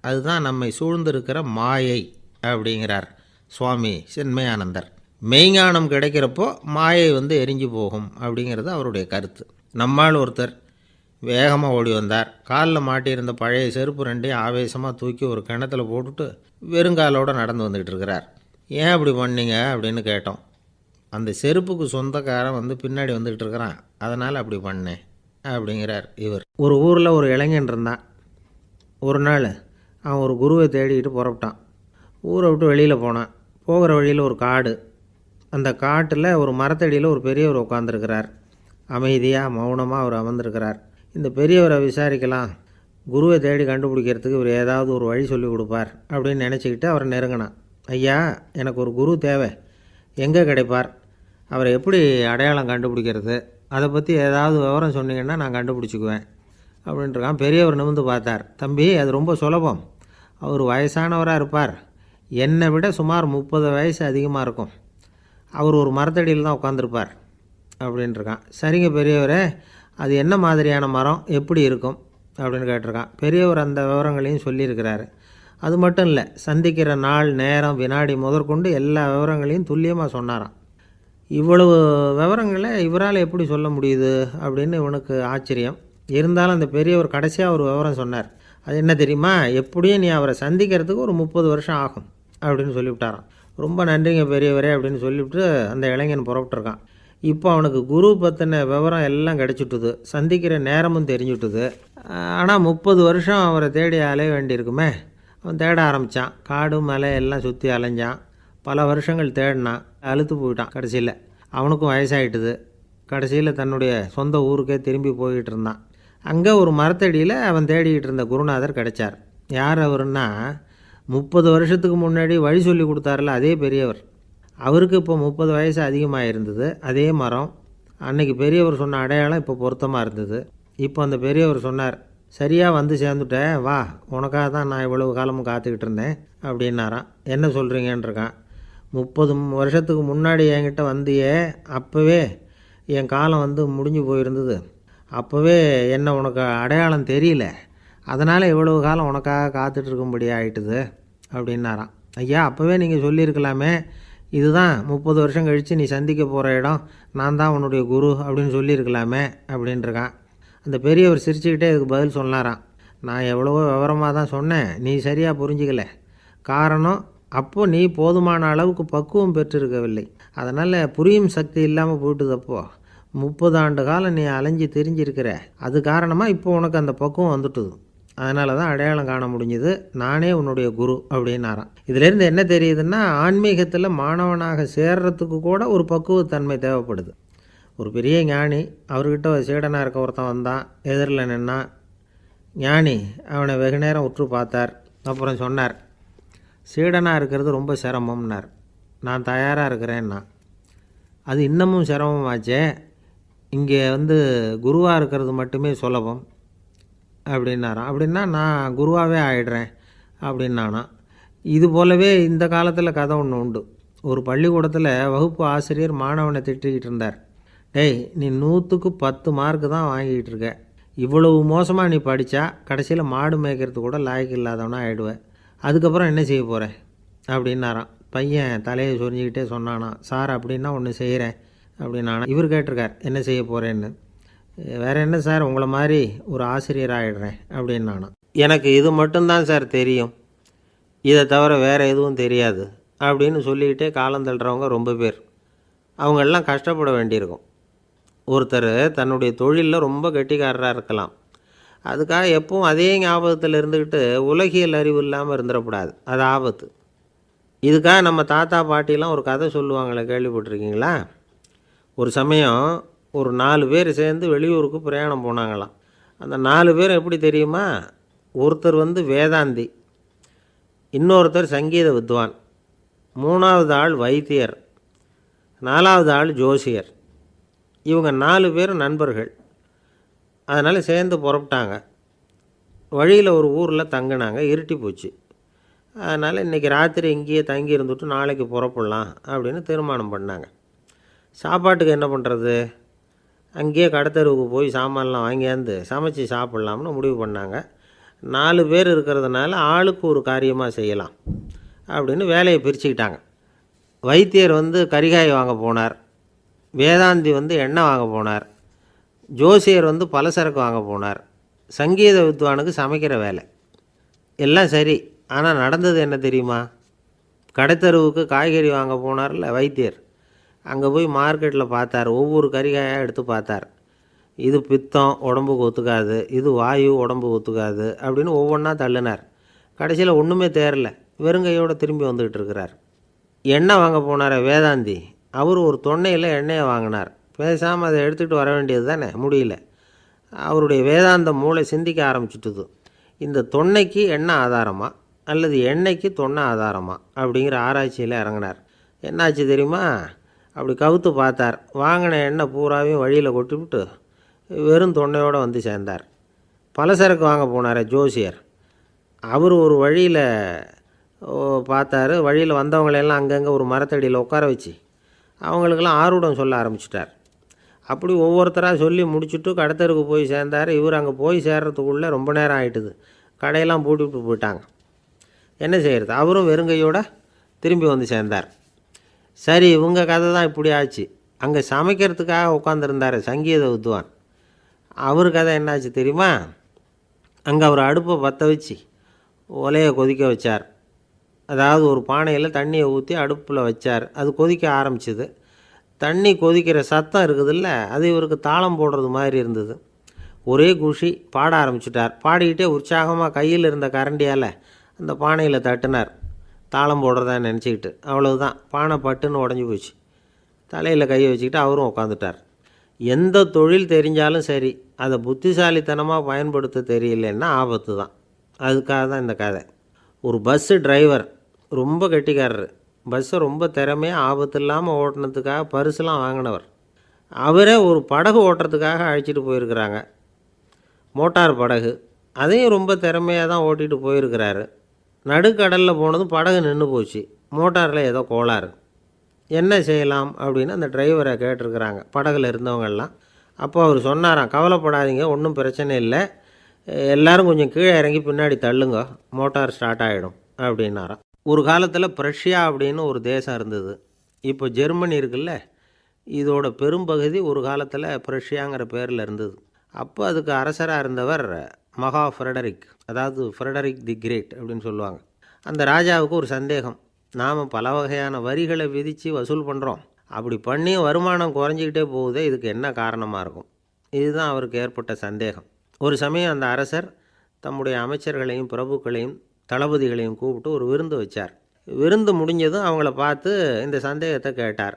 அதுதான் நம்மை சூழ்ந்திருக்கிற மாயை அப்படிங்கிறார் சுவாமி சின்மயானந்தர். மெய்ஞானம் கிடைக்கிறப்போ மாயை வந்து எரிஞ்சு போகும் அப்படிங்கிறது அவருடைய கருத்து. நம்மால் ஒருத்தர் வேகமாக ஓடி வந்தார். காலில் மாட்டியிருந்த பழைய செருப்பு ரெண்டையும் ஆவேசமாக தூக்கி ஒரு கிணத்துல போட்டுட்டு வெறுங்காலோடு நடந்து வந்துக்கிட்டு இருக்கிறார். ஏன் அப்படி பண்ணீங்க அப்படின்னு கேட்டோம். அந்த செருப்புக்கு சொந்தக்காரன் வந்து பின்னாடி வந்துக்கிட்டு இருக்கிறான், அதனால் அப்படி பண்ணேன் அப்படிங்கிறார் இவர். ஒரு ஊரில் ஒரு இளைஞன் இருந்தான். ஒரு நாள் அவன் ஒரு குருவை தேடிக்கிட்டு புறப்பட்டான். ஊரை விட்டு வெளியில் போனான். போகிற வழியில் ஒரு காடு. அந்த காட்டில் ஒரு மரத்தடியில் ஒரு பெரியவர் உட்காந்துருக்கிறார். அமைதியாக மௌனமாக அவர் அமர்ந்திருக்கிறார். இந்த பெரியவரை விசாரிக்கலாம், குருவை தேடி கண்டுபிடிக்கிறதுக்கு இவர் ஏதாவது ஒரு வழி சொல்லி கொடுப்பார் அப்படின்னு நினச்சிக்கிட்டு அவரை நெருங்கினான். ஐயா, எனக்கு ஒரு குரு தேவை, எங்கே கிடைப்பார்? அவரை எப்படி அடையாளம் கண்டுபிடிக்கிறது? அதை பற்றி ஏதாவது விவரம் சொன்னீங்கன்னா நான் கண்டுபிடிச்சிக்குவேன் அப்படின்ட்டுருக்கான். பெரியவர் நிமிர்ந்து பார்த்தார். தம்பி, அது ரொம்ப சுலபம். அவர் வயசானவராக இருப்பார், என்னை விட சுமார் 30 வயசு அதிகமாக இருக்கும். அவர் ஒரு மரத்தடியில் தான் உட்காந்துருப்பார் அப்படின்ட்டுருக்கான். சரிங்க பெரியவரே, அது என்ன மாதிரியான மரம், எப்படி இருக்கும் அப்படின்னு கேட்டிருக்கான். பெரியவர் அந்த விவரங்களையும் சொல்லியிருக்கிறாரு. அது மட்டும் இல்லை, சந்திக்கிற நாள், நேரம், வினாடி முதற்கொண்டு எல்லா விவரங்களையும் துல்லியமாக சொன்னாராம். இவ்வளவு விவரங்களை இவரால் எப்படி சொல்ல முடியுது அப்படின்னு இவனுக்கு ஆச்சரியம். இருந்தாலும் அந்த பெரியவர் கடைசியாக ஒரு விவரம் சொன்னார். அது என்ன தெரியுமா? எப்படியும் நீ அவரை சந்திக்கிறதுக்கு ஒரு 30 வருஷம் ஆகும் அப்படின்னு சொல்லிவிட்டாரான். ரொம்ப நன்றிங்க பெரியவரே அப்படின்னு சொல்லிவிட்டு அந்த இளைஞன் புறப்பட்டுருக்கான். இப்போ அவனுக்கு குரு பற்றின விவரம் எல்லாம் கிடச்சிட்டுது, சந்திக்கிற நேரமும் தெரிஞ்சுட்டுது. ஆனால் 30 வருஷம் அவரை தேடி அலைய வேண்டியிருக்குமே. அவன் தேட ஆரம்பித்தான். காடு மலை எல்லாம் சுற்றி அலைஞ்சான். பல வருஷங்கள் தேடினான், அழுத்து போயிட்டான். கடைசியில் அவனுக்கும் வயசாகிட்டுது. கடைசியில் தன்னுடைய சொந்த ஊருக்கே திரும்பி போய்கிட்டு இருந்தான். அங்கே ஒரு மரத்தடியில் அவன் தேடிக்கிட்டு இருந்த குருநாதர் கிடைச்சார். யார் அவருன்னா, 30 வருஷத்துக்கு முன்னாடி வழி சொல்லி கொடுத்தாரில்ல அதே பெரியவர். அவருக்கு இப்போ 30 வயசு அதிகமாக இருந்தது. அதே மரம், அன்னைக்கு பெரியவர் சொன்ன அடையாளம் இப்போ பொருத்தமாக இருந்தது. இப்போ அந்த பெரியவர் சொன்னார், சரியாக வந்து சேர்ந்துட்டேன், வா, உனக்காக தான் நான் இவ்வளவு காலமும் காத்துக்கிட்டு இருந்தேன் அப்படின்னாரான். என்ன சொல்கிறீங்கன்றிருக்கான். 30 வருஷத்துக்கு முன்னாடி என்கிட்ட வந்தியே, அப்போவே என் காலம் வந்து முடிஞ்சு போயிருந்தது. அப்போவே என்ன உனக்கு அடையாளம் தெரியல, அதனால் இவ்வளவு காலம் உனக்காக காத்துட்ருக்கும்படி ஆகிட்டுது அப்படின்னாராம். ஐயா, அப்போவே நீங்கள் சொல்லியிருக்கலாமே, இதுதான் 30 வருஷம் கழித்து நீ சந்திக்க போகிற இடம், நான் தான் உன்னுடைய குரு அப்படின்னு சொல்லியிருக்கலாமே அப்படின்ட்டுருக்கான். அந்த பெரியவர் சிரிச்சுக்கிட்டே இதுக்கு பதில் சொன்னாராம். நான் எவ்வளவோ விவரமாக தான் சொன்னேன், நீ சரியாக புரிஞ்சிக்கல. காரணம், அப்போது நீ போதுமான அளவுக்கு பக்குவம் பெற்றிருக்கவில்லை, அதனால் புரியும் சக்தி இல்லாமல் போயிட்டுதப்போ 30 ஆண்டு காலம் நீ அலைஞ்சி தெரிஞ்சிருக்கிற. அது காரணமாக இப்போ உனக்கு அந்த பக்குவம் வந்துட்டுது, அதனால தான் அடையாளம் காண முடிஞ்சுது, நானே உன்னுடைய குரு அப்படின்னாராம். இதிலேருந்து என்ன தெரியுதுன்னா, ஆன்மீகத்தில் மாணவனாக சேர்றதுக்கு கூட ஒரு பக்குவத்தன்மை தேவைப்படுது. ஒரு பெரிய ஞானி, அவர்கிட்ட ஒரு சீடனாக இருக்க ஒருத்தன் வந்தான், எதிரில் நின்னான். ஞானி அவனை வெகு நேரம் உற்று பார்த்தார். அப்புறம் சொன்னார், சீடனாக இருக்கிறது ரொம்ப சிரமம்னார். நான் தயாராக இருக்கிறேன்னா. அது இன்னமும் சிரமமாச்சே, இங்கே வந்து குருவாக இருக்கிறது மட்டுமே சுலபம் அப்படின்னாராம். அப்படின்னா நான் குருவாகவே ஆயிடுறேன் அப்படின்னானா. இது போலவே இந்த காலத்தில் கதை ஒன்று உண்டு. ஒரு பள்ளிக்கூடத்தில் வகுப்பு ஆசிரியர் மாணவனை திட்டிக்கிட்டு இருந்தார். டேய், நீ 100க்கு 10 மார்க்கு தான் வாங்கிக்கிட்டு இருக்க, இவ்வளவு மோசமாக நீ படித்தா கடைசியில் மாடு மேய்க்கிறது கூட லாய்க்கு இல்லாதவனா ஆகிடுவேன், அதுக்கப்புறம் என்ன செய்ய போகிறேன் அப்படின்னாராம். பையன் தலையை சொரிஞ்சிக்கிட்டே சொன்னானா, சார் அப்படின்னா ஒன்று செய்கிறேன் அப்படின்னானா. இவர் கேட்டிருக்கார், என்ன செய்ய போகிறேன்னு. வேறு என்ன சார், உங்களை மாதிரி ஒரு ஆசிரியர் ஆகிடுறேன் அப்படின்னானா. எனக்கு இது மட்டும்தான் சார் தெரியும், இதை தவிர வேறு எதுவும் தெரியாது அப்படின்னு சொல்லிக்கிட்டே காலம் தள்ளுறவங்க ரொம்ப பேர். அவங்கெல்லாம் கஷ்டப்பட வேண்டியிருக்கும். ஒருத்தர் தன்னுடைய தொழிலில் ரொம்ப கெட்டிக்காரராக இருக்கலாம். அதுக்காக எப்பவும் அதே ஞாபகத்தில் இருந்துக்கிட்டு உலகியல் அறிவு இல்லாமல் இருந்துடக்கூடாது. அது ஆபத்து. இதுக்காக நம்ம தாத்தா பாட்டிலாம் ஒரு கதை சொல்லுவாங்களே, கேள்விப்பட்டிருக்கீங்களா? ஒரு சமயம் ஒரு 4 பேர் சேர்ந்து வெளியூருக்கு பிரயாணம் போனாங்களாம். அந்த 4 பேர் எப்படி தெரியுமா? ஒருத்தர் வேதாந்தி, இன்னொருத்தர் சங்கீத வித்வான், 3வது ஆள் வைத்தியர், 4வது ஆள் ஜோசியர். இவங்க 4 பேரும் நண்பர்கள். அதனால் சேர்ந்து புறப்பட்டாங்க. வழியில் ஒரு ஊரில் தங்கினாங்க. இருட்டி போச்சு. அதனால் இன்றைக்கி ராத்திரி இங்கேயே தங்கி இருந்துட்டு நாளைக்கு புறப்படலாம் அப்படின்னு தீர்மானம் பண்ணாங்க. சாப்பாட்டுக்கு என்ன பண்ணுறது? அங்கேயே கடைத்தெருவுக்கு போய் சாமான்லாம் வாங்கியாந்து சமைச்சு சாப்பிட்லாம்னு முடிவு பண்ணாங்க. 4 பேர் இருக்கிறதுனால ஆளுக்கு ஒரு காரியமாக செய்யலாம் அப்படின்னு வேலையை பிரிச்சுக்கிட்டாங்க. வைத்தியர் கரிகாய் வாங்க போனார். வேதாந்தி எண்ணெய் வாங்க போனார். ஜோசியர் பலசரக்கு வாங்க போனார். சங்கீத வித்வானுக்கு சமைக்கிற வேலை. எல்லாம் சரி. ஆனால் நடந்தது என்ன தெரியுமா? கடைத்தெருவுக்கு காய்கறி வாங்க போனார்ல வைத்தியர், அங்கே போய் மார்க்கெட்டில் பார்த்தார். ஒவ்வொரு கறிகாயாக எடுத்து பார்த்தார். இது பித்தம், உடம்புக்கு ஒத்துக்காது. இது வாயு, உடம்புக்கு ஒத்துக்காது அப்படின்னு ஒவ்வொன்றா தள்ளினார். கடைசியில் ஒன்றுமே தேரல. வெறுங்கையோடு திரும்பி வந்துக்கிட்டு இருக்கிறார். எண்ணெய் வாங்க போனார் வேதாந்தி. அவர் ஒரு தொன்னையில் எண்ணெயை வாங்கினார். பேசாமல் அதை எடுத்துகிட்டு வர வேண்டியது தானே, முடியல. அவருடைய வேதாந்த மூளை சிந்திக்க ஆரம்பிச்சுட்டுது. இந்த தொன்னைக்கு எண்ணெய் ஆதாரமா அல்லது எண்ணெய்க்கு தொன்னை ஆதாரமா அப்படிங்கிற ஆராய்ச்சியில் இறங்கினார். என்னாச்சு தெரியுமா? அப்படி கவுத்து பார்த்தார். வாங்கின எண்ணெய் பூராவையும் வழியில் கொட்டிவிட்டு வெறும் தொன்னையோடு சேர்ந்தார். பலசரக்கு வாங்க போனார் ஜோசியர். அவர் ஒரு வழியில் பார்த்தார். வழியில் வந்தவங்களெல்லாம் அங்கங்கே ஒரு மரத்தடியில் உட்கார வச்சு அவங்களுக்கெல்லாம் ஆர்வம் சொல்ல ஆரம்பிச்சிட்டார். அப்படி ஒவ்வொருத்தராக சொல்லி முடிச்சுட்டு கடைத்தருக்கு போய் சேர்ந்தார். இவர் அங்கே போய் சேர்றதுக்குள்ளே ரொம்ப நேரம் ஆகிட்டுது. கடையெல்லாம் பூட்டிவிட்டு போயிட்டாங்க. என்ன செய்கிறது? அவரும் வெறுங்கையோடு திரும்பி சேர்ந்தார். சரி, இவங்க கதை தான் இப்படி ஆச்சு. அங்கே சமைக்கிறதுக்காக உட்காந்துருந்தார் சங்கீத வித்வான். அவர் கதை என்னாச்சு தெரியுமா? அங்கே அவர் அடுப்பை பற்ற வச்சு ஒலையை கொதிக்க வச்சார். அதாவது ஒரு பானையில் தண்ணியை ஊற்றி அடுப்பில் வச்சார். அது கொதிக்க ஆரம்பிச்சிது. தண்ணி கொதிக்கிற சத்தம் இருக்குதுல்ல, அது இவருக்கு தாளம் போடுறது மாதிரி இருந்தது. ஒரே குஷி, பாட ஆரம்பிச்சிட்டார். பாடிக்கிட்டே உற்சாகமாக கையில் இருந்த கரண்டியால் அந்த பானையில் தட்டினார், தாளம் போடுறதா நினச்சிக்கிட்டு. அவ்வளவுதான், பானை பட்டுன்னு உடஞ்சி போச்சு. தலையில் கையை வச்சுக்கிட்டு அவரும் உட்காந்துட்டார். எந்த தொழில் தெரிஞ்சாலும் சரி, அதை புத்திசாலித்தனமாக பயன்படுத்த தெரியலன்னா ஆபத்து தான். அதுக்காக தான் இந்த கதை. ஒரு பஸ்ஸு டிரைவர் ரொம்ப கெட்டிக்காரர். பஸ்ஸை ரொம்ப திறமையாக ஆபத்து இல்லாமல் ஓட்டினதுக்காக பரிசுலாம் வாங்கினவர். அவரே ஒரு படகு ஓட்டுறதுக்காக அழைச்சிட்டு போயிருக்கிறாங்க, மோட்டார் படகு. அதையும் ரொம்ப திறமையாக தான் ஓட்டிகிட்டு போயிருக்கிறாரு. நடுக்கடலில் போனதும் படகு நின்று போச்சு. மோட்டாரில் ஏதோ கோளாறு. என்ன செய்யலாம் அப்படின்னு அந்த டிரைவரை கேட்டிருக்கிறாங்க படகுல இருந்தவங்கெல்லாம். அப்போ அவர் சொன்னாராம், கவலைப்படாதீங்க, ஒன்றும் பிரச்சனை இல்லை, எல்லோரும் கொஞ்சம் கீழே இறங்கி பின்னாடி தள்ளுங்க, மோட்டார் ஸ்டார்ட் ஆகிடும் அப்படின்னாராம். ஒரு காலத்தில் பிரஷ்யா அப்படின்னு ஒரு தேசம் இருந்தது. இப்போ ஜெர்மனி இருக்குல்ல, இதோட பெரும்பகுதி ஒரு காலத்தில் பிரஷ்யாங்கிற பேரில் இருந்தது. அப்போ அதுக்கு அரசராக இருந்தவர் மகா ஃப்ரெடரிக், அதாவது ஃப்ரெடரிக் தி கிரேட் அப்படின்னு சொல்லுவாங்க. அந்த ராஜாவுக்கு ஒரு சந்தேகம். நாம் பல வகையான வரிகளை விதித்து வசூல் பண்ணுறோம், அப்படி பண்ணி வருமானம் குறைஞ்சிக்கிட்டே போகுதே, இதுக்கு என்ன காரணமாக இருக்கும்? இதுதான் அவருக்கு ஏற்பட்ட சந்தேகம். ஒரு சமயம் அந்த அரசர் தம்முடைய அமைச்சர்களையும் பிரபுக்களையும் தளபதிகளையும் கூப்பிட்டு ஒரு விருந்து வச்சார். விருந்து முடிஞ்சதும் அவங்கள பார்த்து இந்த சந்தேகத்தை கேட்டார்.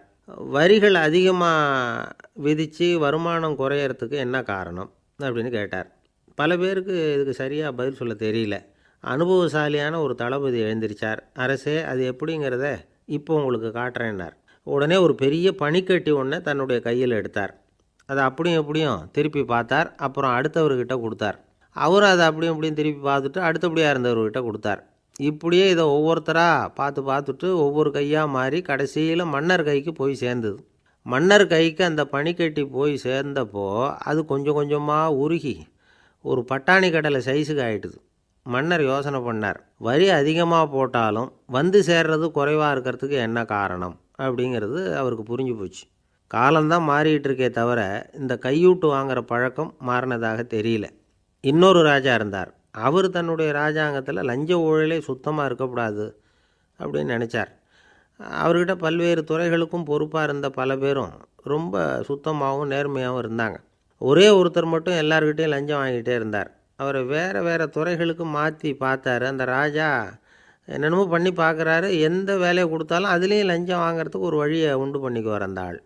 வரிகள் அதிகமாக விதித்து வருமானம் குறையறதுக்கு என்ன காரணம் அப்படின்னு கேட்டார். பல பேருக்கு இதுக்கு சரியாக பதில் சொல்ல தெரியல. அனுபவசாலியான ஒரு தளபதி எழுந்திருச்சார். அரசே, அது எப்படிங்கிறத இப்போ உங்களுக்கு காட்டுறேன்னார். உடனே ஒரு பெரிய பனிக்கட்டி ஒன்றை தன்னுடைய கையில் எடுத்தார். அதை அப்படியும் எப்படியும் திருப்பி பார்த்தார். அப்புறம் அடுத்தவர்கிட்ட கொடுத்தார். அவரும் அதை அப்படியும் இப்படியும் திருப்பி பார்த்துட்டு அடுத்தபடியாக இருந்தவர்கிட்ட கொடுத்தார். இப்படியே இதை ஒவ்வொருத்தராக பார்த்துட்டு ஒவ்வொரு கையாக மாறி கடைசியில் மன்னர் கைக்கு போய் சேர்ந்தது. மன்னர் கைக்கு அந்த பனிக்கட்டி போய் சேர்ந்தப்போ அது கொஞ்சம் கொஞ்சமாக உருகி ஒரு பட்டாணி கடலை சைஸுக்கு ஆகிட்டுது. மன்னர் யோசனை பண்ணார், வரி அதிகமாக போட்டாலும் சேர்றது குறைவாக இருக்கிறதுக்கு என்ன காரணம் அப்படிங்கிறது அவருக்கு புரிஞ்சு போச்சு. காலம்தான் மாறிட்டு இருக்கே தவிர இந்த கையூட்டு வாங்குகிற பழக்கம் மாறினதாக தெரியல. இன்னொரு ராஜா இருந்தார். அவர் தன்னுடைய ராஜாங்கத்தில் லஞ்ச ஊழலே சுத்தமாக இருக்கக்கூடாது அப்படின்னு நினச்சார். அவர்கிட்ட பல்வேறு துறைகளுக்கும் பொறுப்பாக இருந்த பல பேரும் ரொம்ப சுத்தமாகவும் நேர்மையாகவும் இருந்தாங்க. ஒரே ஒருத்தர் மட்டும் எல்லார்கிட்டையும் லஞ்சம் வாங்கிட்டே இருந்தார். அவரை வேறு வேறு துறைகளுக்கு மாற்றி பார்த்தாரு. அந்த ராஜா என்னென்னமோ பண்ணி பார்க்குறாரு. எந்த வேலையை கொடுத்தாலும் அதுலேயும் லஞ்சம் வாங்கிறதுக்கு ஒரு வழியை உண்டு பண்ணிக்குவார் அந்த ஆள்.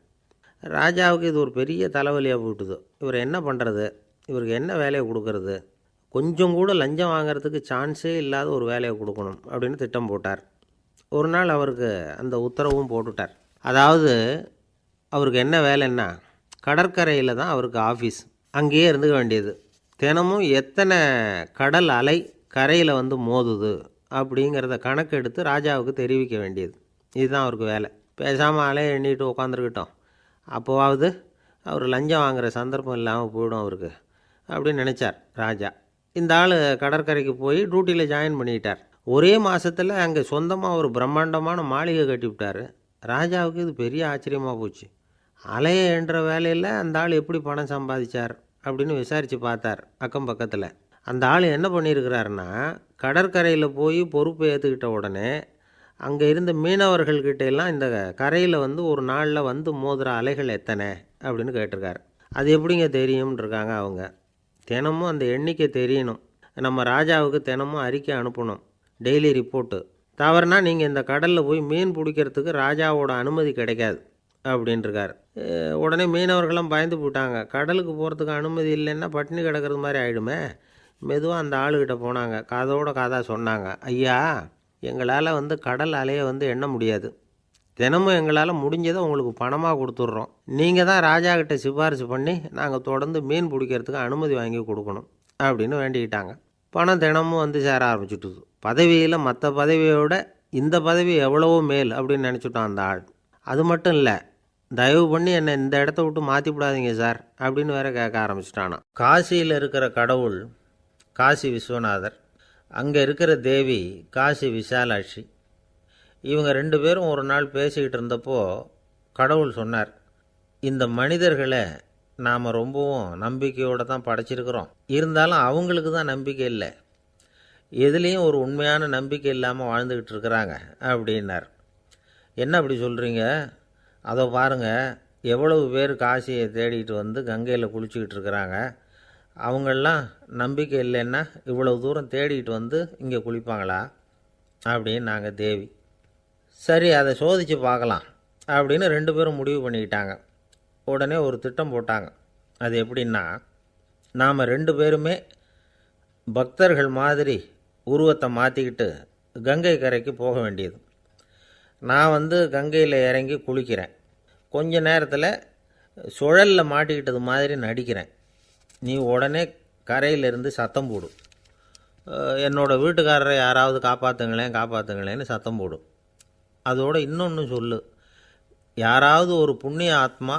ராஜாவுக்கு இது ஒரு பெரிய தலைவலியாக போட்டுது. இவர் என்ன பண்ணுறது, இவருக்கு என்ன வேலையை கொடுக்கறது, கொஞ்சம் கூட லஞ்சம் வாங்கிறதுக்கு சான்ஸே இல்லாத ஒரு வேலையை கொடுக்கணும் அப்படின்னு திட்டம் போட்டார். ஒரு நாள் அவருக்கு அந்த உத்தரவும் போட்டுட்டார். அதாவது அவருக்கு என்ன வேலைன்னா, கடற்கரையில் தான் அவருக்கு ஆஃபீஸ். அங்கேயே இருந்துக்க வேண்டியது. தினமும் எத்தனை கடல் அலை கரையில் வந்து மோதுது அப்படிங்கிறத கணக்கெடுத்து ராஜாவுக்கு தெரிவிக்க வேண்டியது. இதுதான் அவருக்கு வேலை. பேசாமல் அலையை எண்ணிட்டு உட்காந்துருக்கிட்டோம், அப்போவாவது அவர் லஞ்சம் வாங்குகிற சந்தர்ப்பம் இல்லாமல் போயிடும் அவருக்கு அப்படின்னு நினச்சார் ராஜா. இந்த ஆள் கடற்கரைக்கு போய் டியூட்டியில் ஜாயின் பண்ணிக்கிட்டார். ஒரே மாதத்தில் அங்கே சொந்தமாக ஒரு பிரம்மாண்டமான மாளிகை கட்டிவிட்டார். ராஜாவுக்கு இது பெரிய ஆச்சரியமாக போச்சு. அலையை என்ற வேலையில் அந்த ஆள் எப்படி பணம் சம்பாதிச்சார் அப்படின்னு விசாரித்து பார்த்தார் அக்கம் பக்கத்தில். அந்த ஆள் என்ன பண்ணியிருக்கிறாருன்னா, கடற்கரையில் போய் பொறுப்பை ஏற்றுக்கிட்ட உடனே அங்கே இருந்த மீனவர்கள்கிட்ட எல்லாம் இந்த கரையில் வந்து ஒரு நாளில் வந்து மோதுகிற அலைகள் எத்தனை அப்படின்னு கேட்டிருக்காரு. அது எப்படிங்க தெரியும்னு இருக்காங்க அவங்க. தினமும் அந்த எண்ணிக்கை தெரியணும். நம்ம ராஜாவுக்கு தினமும் அறிக்கை அனுப்பணும், டெய்லி ரிப்போர்ட்டு. தவறுனா நீங்கள் இந்த கடலில் போய் மீன் பிடிக்கிறதுக்கு ராஜாவோட அனுமதி கிடைக்காது அப்படின்ட்டுருக்காரு. உடனே மீனவர்களும் பயந்து போயிட்டாங்க. கடலுக்கு போகிறதுக்கு அனுமதி இல்லைன்னா பட்டினி கிடக்கிறது மாதிரி ஆகிடுமே. மெதுவாக அந்த ஆளுகிட்ட போனாங்க, காதோட காதாக சொன்னாங்க, ஐயா, எங்களால் வந்து கடல் அலையை வந்து எண்ண முடியாது. தினமும் எங்களால் முடிஞ்சதை உங்களுக்கு பணமாக கொடுத்துட்றோம். நீங்கள் தான் ராஜா கிட்ட சிபாரிசு பண்ணி நாங்கள் தொடர்ந்து மீன் பிடிக்கிறதுக்கு அனுமதி வாங்கி கொடுக்கணும் அப்படின்னு வேண்டிக்கிட்டாங்க. பணம் தினமும் வந்து சேர ஆரம்பிச்சுட்டுது. பதவியில் மற்ற பதவியோட இந்த பதவி எவ்வளவோ மேல் அப்படின்னு நினச்சிட்டான் அந்த ஆள். அது மட்டும் இல்லை, தயவு பண்ணி என்னை இந்த இடத்த விட்டு மாற்றி விடாதீங்க சார் அப்படின்னு வேற கேட்க ஆரம்பிச்சிட்டானா. காசியில் இருக்கிற கடவுள் காசி விஸ்வநாதர், அங்கே இருக்கிற தேவி காசி விசாலாட்சி. இவங்க ரெண்டு பேரும் ஒரு நாள் பேசிக்கிட்டு இருந்தப்போ கடவுள் சொன்னார், இந்த மனிதர்களை நாம் ரொம்பவும் நம்பிக்கையோடு தான் படைச்சிருக்கிறோம். இருந்தாலும் அவங்களுக்கு தான் நம்பிக்கை இல்லை, எதுலேயும் ஒரு உண்மையான நம்பிக்கை இல்லாமல் வாழ்ந்துக்கிட்டு இருக்கிறாங்க அப்படின்னார். என்ன அப்படி சொல்கிறீங்க? அதை பாருங்கள், எவ்வளவு பேர் காசியை தேடிட்டு வந்து கங்கையில் குளிச்சுக்கிட்டு இருக்கிறாங்க. அவங்களெலாம் நம்பிக்கை இல்லைன்னா இவ்வளவு தூரம் தேடிட்டு வந்து இங்கே குளிப்பாங்களா அப்படின்னு நாங்கள் தேவி. சரி, அதை சோதித்து பார்க்கலாம் அப்படின்னு ரெண்டு பேரும் முடிவு பண்ணிக்கிட்டாங்க. உடனே ஒரு திட்டம் போட்டாங்க. அது எப்படின்னா, நாம் ரெண்டு பேருமே பக்தர்கள் மாதிரி உருவத்தை மாற்றிக்கிட்டு கங்கை கரைக்கு போக வேண்டியது. நான் வந்து கங்கையில் இறங்கி குளிக்கிறேன். கொஞ்ச நேரத்தில் சுழலில் மாட்டிக்கிட்டது மாதிரி நடிக்கிறேன். நீ உடனே கரையிலிருந்து சத்தம் போடும், என்னோடய வீட்டுக்காரரை யாராவது காப்பாற்றுங்களேன்னு சத்தம் போடும். அதோடு இன்னொன்று சொல்லு, யாராவது ஒரு புண்ணிய ஆத்மா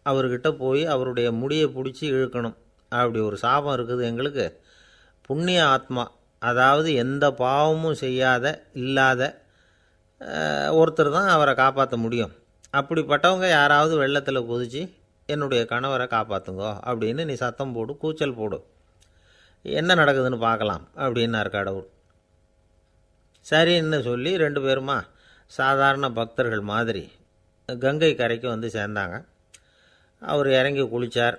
அவர்கிட்ட போய் அவருடைய முடியை பிடிச்சி இழுக்கணும். அப்படி ஒரு சாபம் இருக்குது எங்களுக்கு. புண்ணிய ஆத்மா, அதாவது எந்த பாவமும் செய்யாத இல்லாத ஒருத்தர் தான் அவரை காப்பாற்ற முடியும். அப்படிப்பட்டவங்க யாராவது வெள்ளத்தில் குதித்து என்னுடைய கணவரை காப்பாற்றுங்கோ அப்படின்னு நீ சத்தம் போடு, கூச்சல் போடு, என்ன நடக்குதுன்னு பார்க்கலாம் அப்படின்னார் கடவுள். சரின்னு சொல்லி ரெண்டு பேருமா சாதாரண பக்தர்கள் மாதிரி கங்கை கரைக்கு வந்து சேர்ந்தாங்க. அவர் இறங்கி குளித்தார்.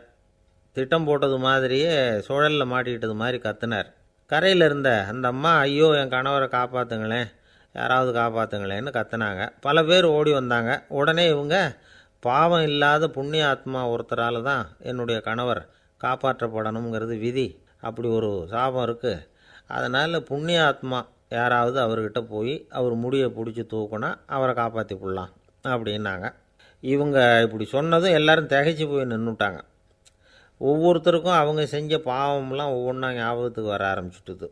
திட்டம் போட்டது மாதிரியே சுழலில் மாட்டிக்கிட்டது மாதிரி கத்துனார். கரையில் இருந்த அந்த அம்மா, ஐயோ என் கணவரை காப்பாற்றுங்களேன், யாராவது காப்பாற்றுங்களேன்னு கத்துனாங்க. பல பேர் ஓடி வந்தாங்க. உடனே இவங்க, பாவம் இல்லாத புண்ணிய ஆத்மா ஒருத்தரால் தான் என்னுடைய கணவர் காப்பாற்றப்படணுங்கிறது விதி, அப்படி ஒரு சாபம் இருக்குது, அதனால் புண்ணிய ஆத்மா யாராவது அவர்கிட்ட போய் அவர் முடியை பிடிச்சி தூக்குனா அவரை காப்பாற்றி விடலாம் அப்படின்னாங்க. இவங்க இப்படி சொன்னதும் எல்லோரும் திகைச்சு போய் நின்றுட்டாங்க. ஒவ்வொருத்தருக்கும் அவங்க செஞ்ச பாவம்லாம் ஒவ்வொன்றா ஞாபகத்துக்கு வர ஆரம்பிச்சுட்டுது.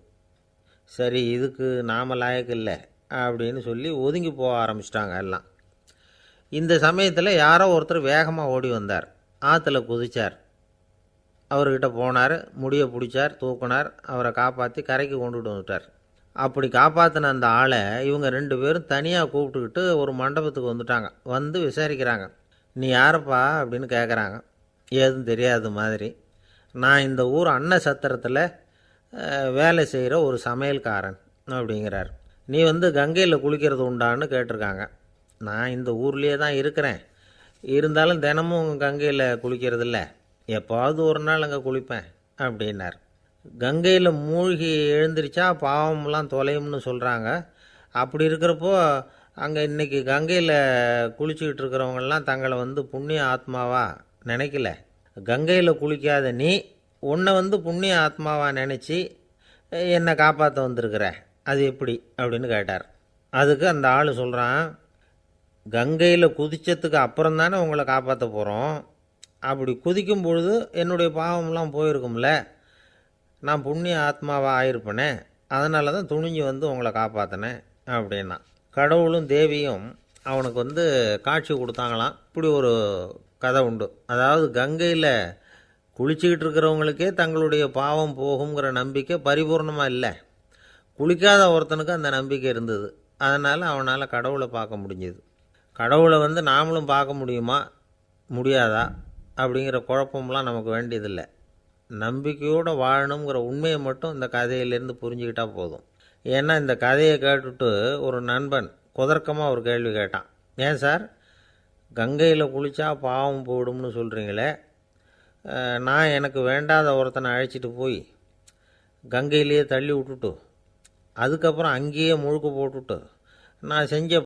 சரி, இதுக்கு நாம் லாயக்கு இல்லை அப்படின்னு சொல்லி ஒதுங்கி போக ஆரம்பிச்சிட்டாங்க எல்லாம். இந்த சமயத்தில் யாரோ ஒருத்தர் வேகமாக ஓடி வந்தார். ஆற்றுல குதித்தார். அவர்கிட்ட போனார், முடியை பிடிச்சார், தூக்குனார், அவரை காப்பாற்றி கரைக்கு கொண்டுட்டு வந்துட்டார். அப்படி காப்பாற்றின அந்த ஆளை இவங்க ரெண்டு பேரும் தனியாக கூப்பிட்டுக்கிட்டு ஒரு மண்டபத்துக்கு வந்துட்டாங்க. வந்து விசாரிக்கிறாங்க. நீ யாரப்பா அப்படின்னு கேட்குறாங்க. ஏதும் தெரியாத மாதிரி. நான் இந்த ஊர் அன்ன சத்திரத்தில் வேலை செய்கிற ஒரு சமையல்காரன் அப்படிங்கிறார். நீ கங்கையில் குளிக்கிறது உண்டான்னு கேட்டிருக்காங்க. நான் இந்த ஊர்லேயே தான் இருக்கிறேன், இருந்தாலும் தினமும் கங்கையில் குளிக்கிறதில்ல, எப்போவாவது ஒரு நாள் அங்கே குளிப்பேன் அப்படின்னார். கங்கையில் மூழ்கி எழுந்திரிச்சா பாவம்லாம் தொலையும்னு சொல்கிறாங்க. அப்படி இருக்கிறப்போ அங்கே இன்றைக்கி கங்கையில் குளிச்சுக்கிட்டு இருக்கிறவங்கெல்லாம் தங்களை புண்ணிய ஆத்மாவா நினைக்கல. கங்கையில் குளிக்காத நீ உன்னை புண்ணிய ஆத்மாவா நினச்சி என்னை காப்பாற்ற வந்திருக்கிற, அது எப்படி அப்படின்னு கேட்டார். அதுக்கு அந்த ஆள் சொல்கிறான், கங்கையில் குதித்ததுக்கு அப்புறம் தானே உங்களை காப்பாற்ற போகிறோம். அப்படி குதிக்கும் பொழுது என்னுடைய பாவம்லாம் போயிருக்கும்ல, நான் புண்ணிய ஆத்மாவாக ஆயிருப்பேனே, அதனால தான் துணிஞ்சு உங்களை காப்பாற்றினேன் அப்படின்னா. கடவுளும் தேவியும் அவனுக்கு காட்சி கொடுத்தாங்களாம். இப்படி ஒரு கதை உண்டு. அதாவது கங்கையில் குளிச்சுக்கிட்டு இருக்கிறவங்களுக்கே தங்களுடைய பாவம் போகுங்கிற நம்பிக்கை பரிபூர்ணமாக இல்லை, குளிக்காத ஒருத்தனுக்கு அந்த நம்பிக்கை இருந்தது. அதனால் அவனால் கடவுளை பார்க்க முடிஞ்சது. கடவுளை நாமளும் பார்க்க முடியுமா முடியாதா அப்படிங்கிற குழப்பம்லாம் நமக்கு வேண்டியதில்லை. நம்பிக்கையோடு வாழணுங்கிற உண்மையை மட்டும் இந்த கதையிலேருந்து புரிஞ்சுக்கிட்டால் போதும். ஏன்னா இந்த கதையை கேட்டுட்டு ஒரு நண்பன் குதர்க்கமாக ஒரு கேள்வி கேட்டான். ஏன் சார், கங்கையில் குளித்தா பாவம் போயிடும்னு சொல்கிறீங்களே, நான் எனக்கு வேண்டாத ஒருத்தனை அழைச்சிட்டு போய் கங்கையிலேயே தள்ளி விட்டுட்டு அதுக்கப்புறம் அங்கேயே முழுக்க போட்டுட்டு நான் செஞ்ச